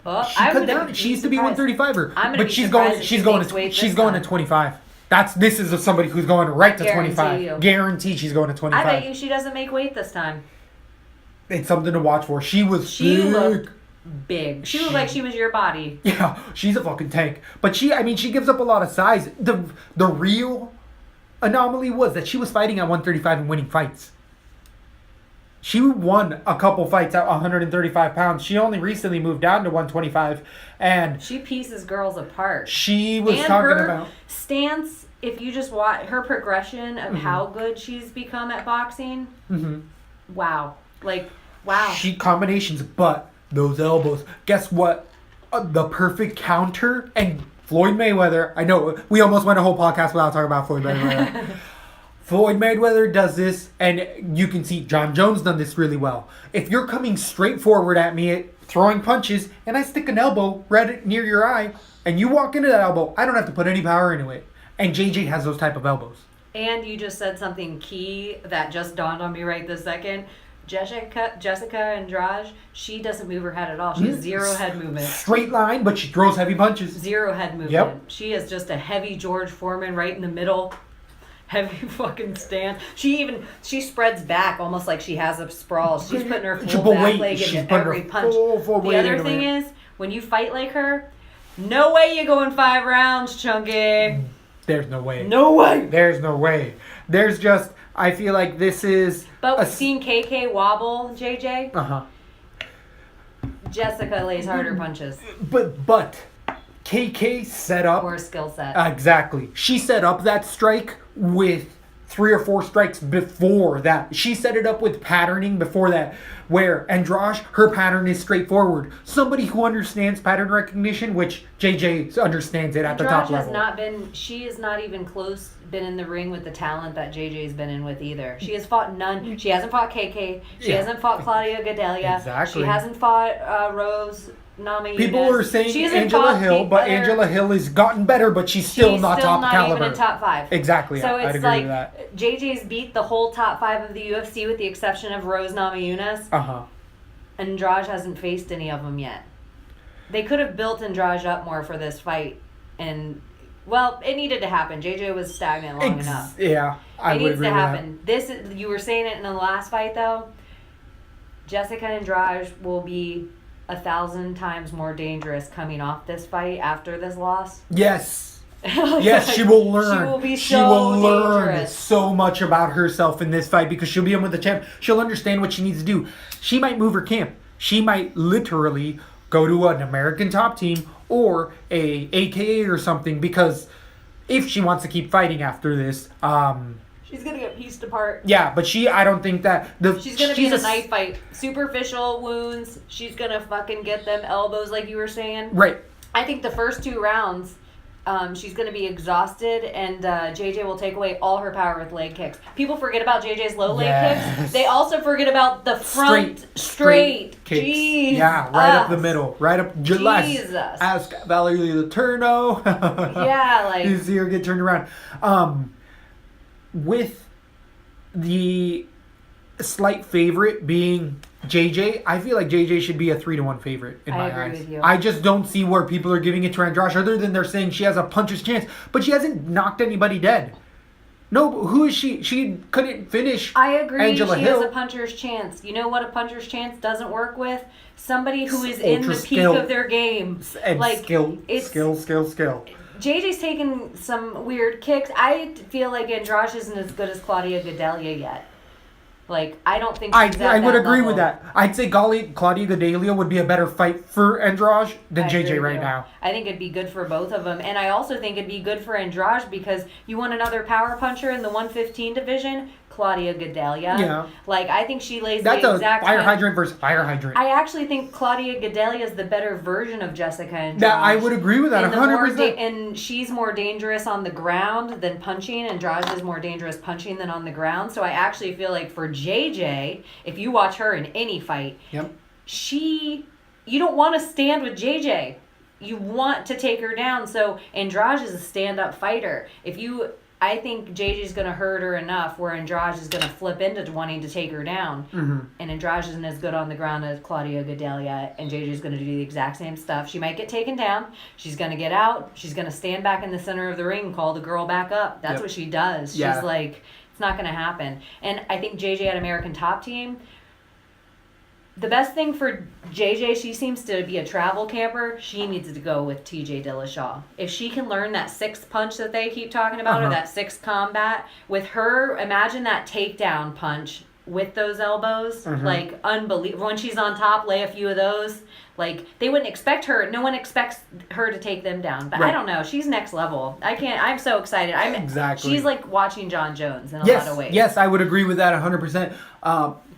Oh, She cut down. She used to be 135er, I'm gonna but be she's surprised going. if She's she going makes to. weight She's this going to time. 25. This is somebody who's going right to Guarantee 25. you. Guaranteed, she's going to 25. I bet you she doesn't make weight this time. It's something to watch for. She was She big. looked big. She looked like she was your body. Yeah, she's a fucking tank. But she gives up a lot of size. The real anomaly was that she was fighting at 135 and winning fights. She won a couple fights at 135 pounds. She only recently moved down to 125, and She pieces girls apart. she was And talking her about. stance, if you just watch her progression of how good she's become at boxing, wow. Like, wow. She combinations, but those elbows. Guess what? The perfect counter, and Floyd Mayweather. I know we almost went a whole podcast without talking about Floyd Mayweather. Floyd Mayweather does this, and you can see John Jones done this really well. If you're coming straight forward at me, throwing punches, and I stick an elbow right near your eye, and you walk into that elbow, I don't have to put any power into it. And JJ has those type of elbows. And you just said something key that just dawned on me right this second. Jessica Andrade, she doesn't move her head at all. She has zero head movement. Straight line, but she throws heavy punches. Zero head movement. Yep. She is just a heavy George Foreman right in the middle. Heavy fucking stance. She spreads back almost like she has a sprawl. She's putting her full But back wait, leg she's into putting every her punch. full The weight other into thing it. is, when you fight like her, no way you go in 5 rounds, Chunky. There's no way. No way. There's no way. There's just, I feel like this is... But we've seen KK wobble, JJ. Uh-huh. Jessica lays harder punches. But KK set up... Or skill set. Exactly. She set up that strike with 3 or 4 strikes before that. She set it up with patterning before that, where Andrade, her pattern is straightforward. Somebody who understands pattern recognition, which JJ understands it at the top level. She has not even been in the ring with the talent that JJ's been in with either. She has fought none. She hasn't fought KK. She hasn't fought Claudia Gadelha. Exactly. She hasn't fought Rose Namajunas. People are saying She hasn't Angela fought Hill, but other- Angela Hill has gotten better, but she's still not top caliber. Even in top 5. Exactly. So I'd it's agree like with that. JJ's beat the whole top 5 of the UFC with the exception of Rose Namajunas. Uh-huh. Andrade hasn't faced any of them yet. They could have built Andrade up more for this fight, and well, it needed to happen. JJ was stagnant long enough. Yeah, I It would needs agree to with happen. You were saying it in the last fight though. Jessica Andrade will be 1,000 times more dangerous coming off this fight after this loss. that. Yes. Yes, she will learn. She will be She will learn dangerous. so much about herself in this fight because she'll be in with the champ. She'll understand what she needs to do. She might move her camp. She might literally go to an American top team or a AKA or something because if she wants to keep fighting after this, She's gonna get pieced apart. yeah, but I don't think that She's gonna be in a knife fight. Superficial wounds. She's gonna fucking get them elbows like you were saying. Right. I think the first 2 rounds, she's going to be exhausted, and JJ will take away all her power with leg kicks. People forget about JJ's low leg kicks. They also forget about the front straight kicks. Jeez. Yeah, right up the middle. Right up. Jesus. Ask Valerie Letourneau. Yeah, like... You see her get turned around. With the slight favorite being JJ, I feel like JJ should be a 3-1 favorite in my eyes. I agree with you. I just don't see where people are giving it to Andrade other than they're saying she has a puncher's chance, but she hasn't knocked anybody dead. No, who is she? She couldn't finish. I agree. Angela she Hill. has a puncher's chance. You know what a puncher's chance doesn't work with? Somebody who is in Ultra the peak skill. of their game. And like skill. Skill. JJ's taken some weird kicks. I feel like Andrade isn't as good as Claudia Gadelha yet. Like, I don't think she's I would agree level. with that. I'd say Claudia Gadelha would be a better fight for Andrade than I agree JJ with right you. now. I think it'd be good for both of them. And I also think it'd be good for Andrade because you want another power puncher in the 115 division, Claudia Gadelha. Yeah. Like, I think she lays That's the a exact fire time. hydrant versus fire hydrant. I actually think Claudia Gadelha is the better version of Jessica Andrade. That I would agree with that And the more 100%. and she's more dangerous on the ground than punching. Andrade is more dangerous punching than on the ground. So I actually feel like for JJ, if you watch her in any fight, Yep. you don't want to stand with JJ. You want to take her down. So Andrade is a stand-up fighter. I think JJ's going to hurt her enough where Andrade is going to flip into wanting to take her down. Mm-hmm. And Andrade isn't as good on the ground as Claudia Gadelha, and JJ's going to do the exact same stuff. She might get taken down. She's going to get out. She's going to stand back in the center of the ring and call the girl back up. That's what she does. Yeah. She's like, it's not going to happen. And I think JJ at American Top Team, the best thing for JJ, she seems to be a travel camper. She needs to go with TJ Dillashaw. If she can learn that sixth punch that they keep talking about, or that sixth combat, with her, imagine that takedown punch with those elbows. Like, unbelievable. When she's on top, lay a few of those. Like, they wouldn't expect her. No one expects her to take them down. But I don't know. She's next level. I'm so excited. Exactly. She's like watching John Jones in a lot of ways. Yes, I would agree with that 100%.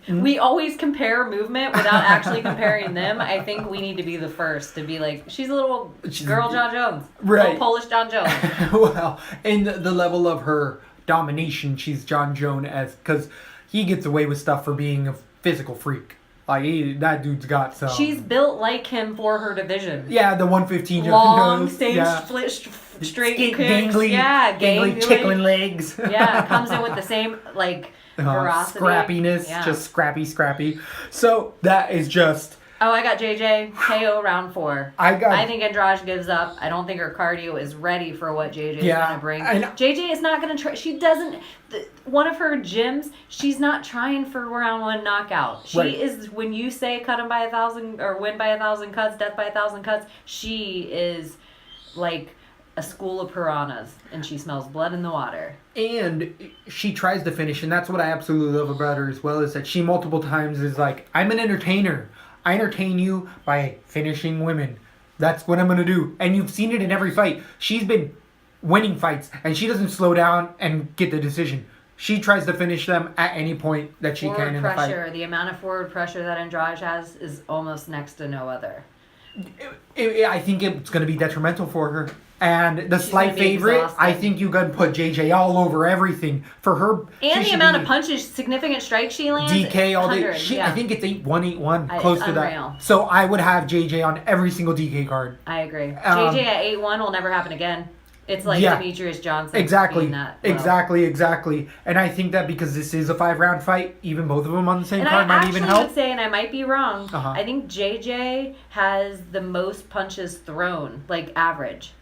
We always compare movement without actually comparing them. I think we need to be the first to be like, she's a little girl John Jones. Right. Little Polish John Jones. Well, and the level of her domination, she's John Jones because he gets away with stuff for being a physical freak. Like, that dude's got some... She's built like him for her division. Yeah, the 150... Long, same straight kicks. Gangly, gangly chicken legs. Yeah, comes in with the same, like... ferocity. Scrappiness, just scrappy. So that is just... Oh, I got JJ KO round 4. I think Andrade gives up. I don't think her cardio is ready for what JJ is going to bring. JJ is not going to try. She doesn't... One of her gyms, she's not trying for round 1 knockout. She is, when you say cut him by 1,000, or win by 1,000 cuts, death by 1,000 cuts, she is like a school of piranhas, and she smells blood in the water. And she tries to finish, and that's what I absolutely love about her as well, is that she multiple times is like, I'm an entertainer. I entertain you by finishing women. That's what I'm going to do. And you've seen it in every fight. She's been winning fights, and she doesn't slow down and get the decision. She tries to finish them at any point that she can in the fight. The amount of forward pressure that Andrade has is almost next to no other. I think it's going to be detrimental for her. And the slight favorite, exhausted. I think you got to put JJ all over everything. For her... And the amount of punches, significant strikes she lands. DK all day. I think it's 8-1, 8-1, close to that. So I would have JJ on every single DK card. I agree. JJ at 8-1 will never happen again. It's like Demetrius Johnson. Exactly. Exactly. And I think that because this is a 5-round fight, even both of them on the same card might even help. And I actually would say, and I might be wrong, I think JJ has the most punches thrown, like average.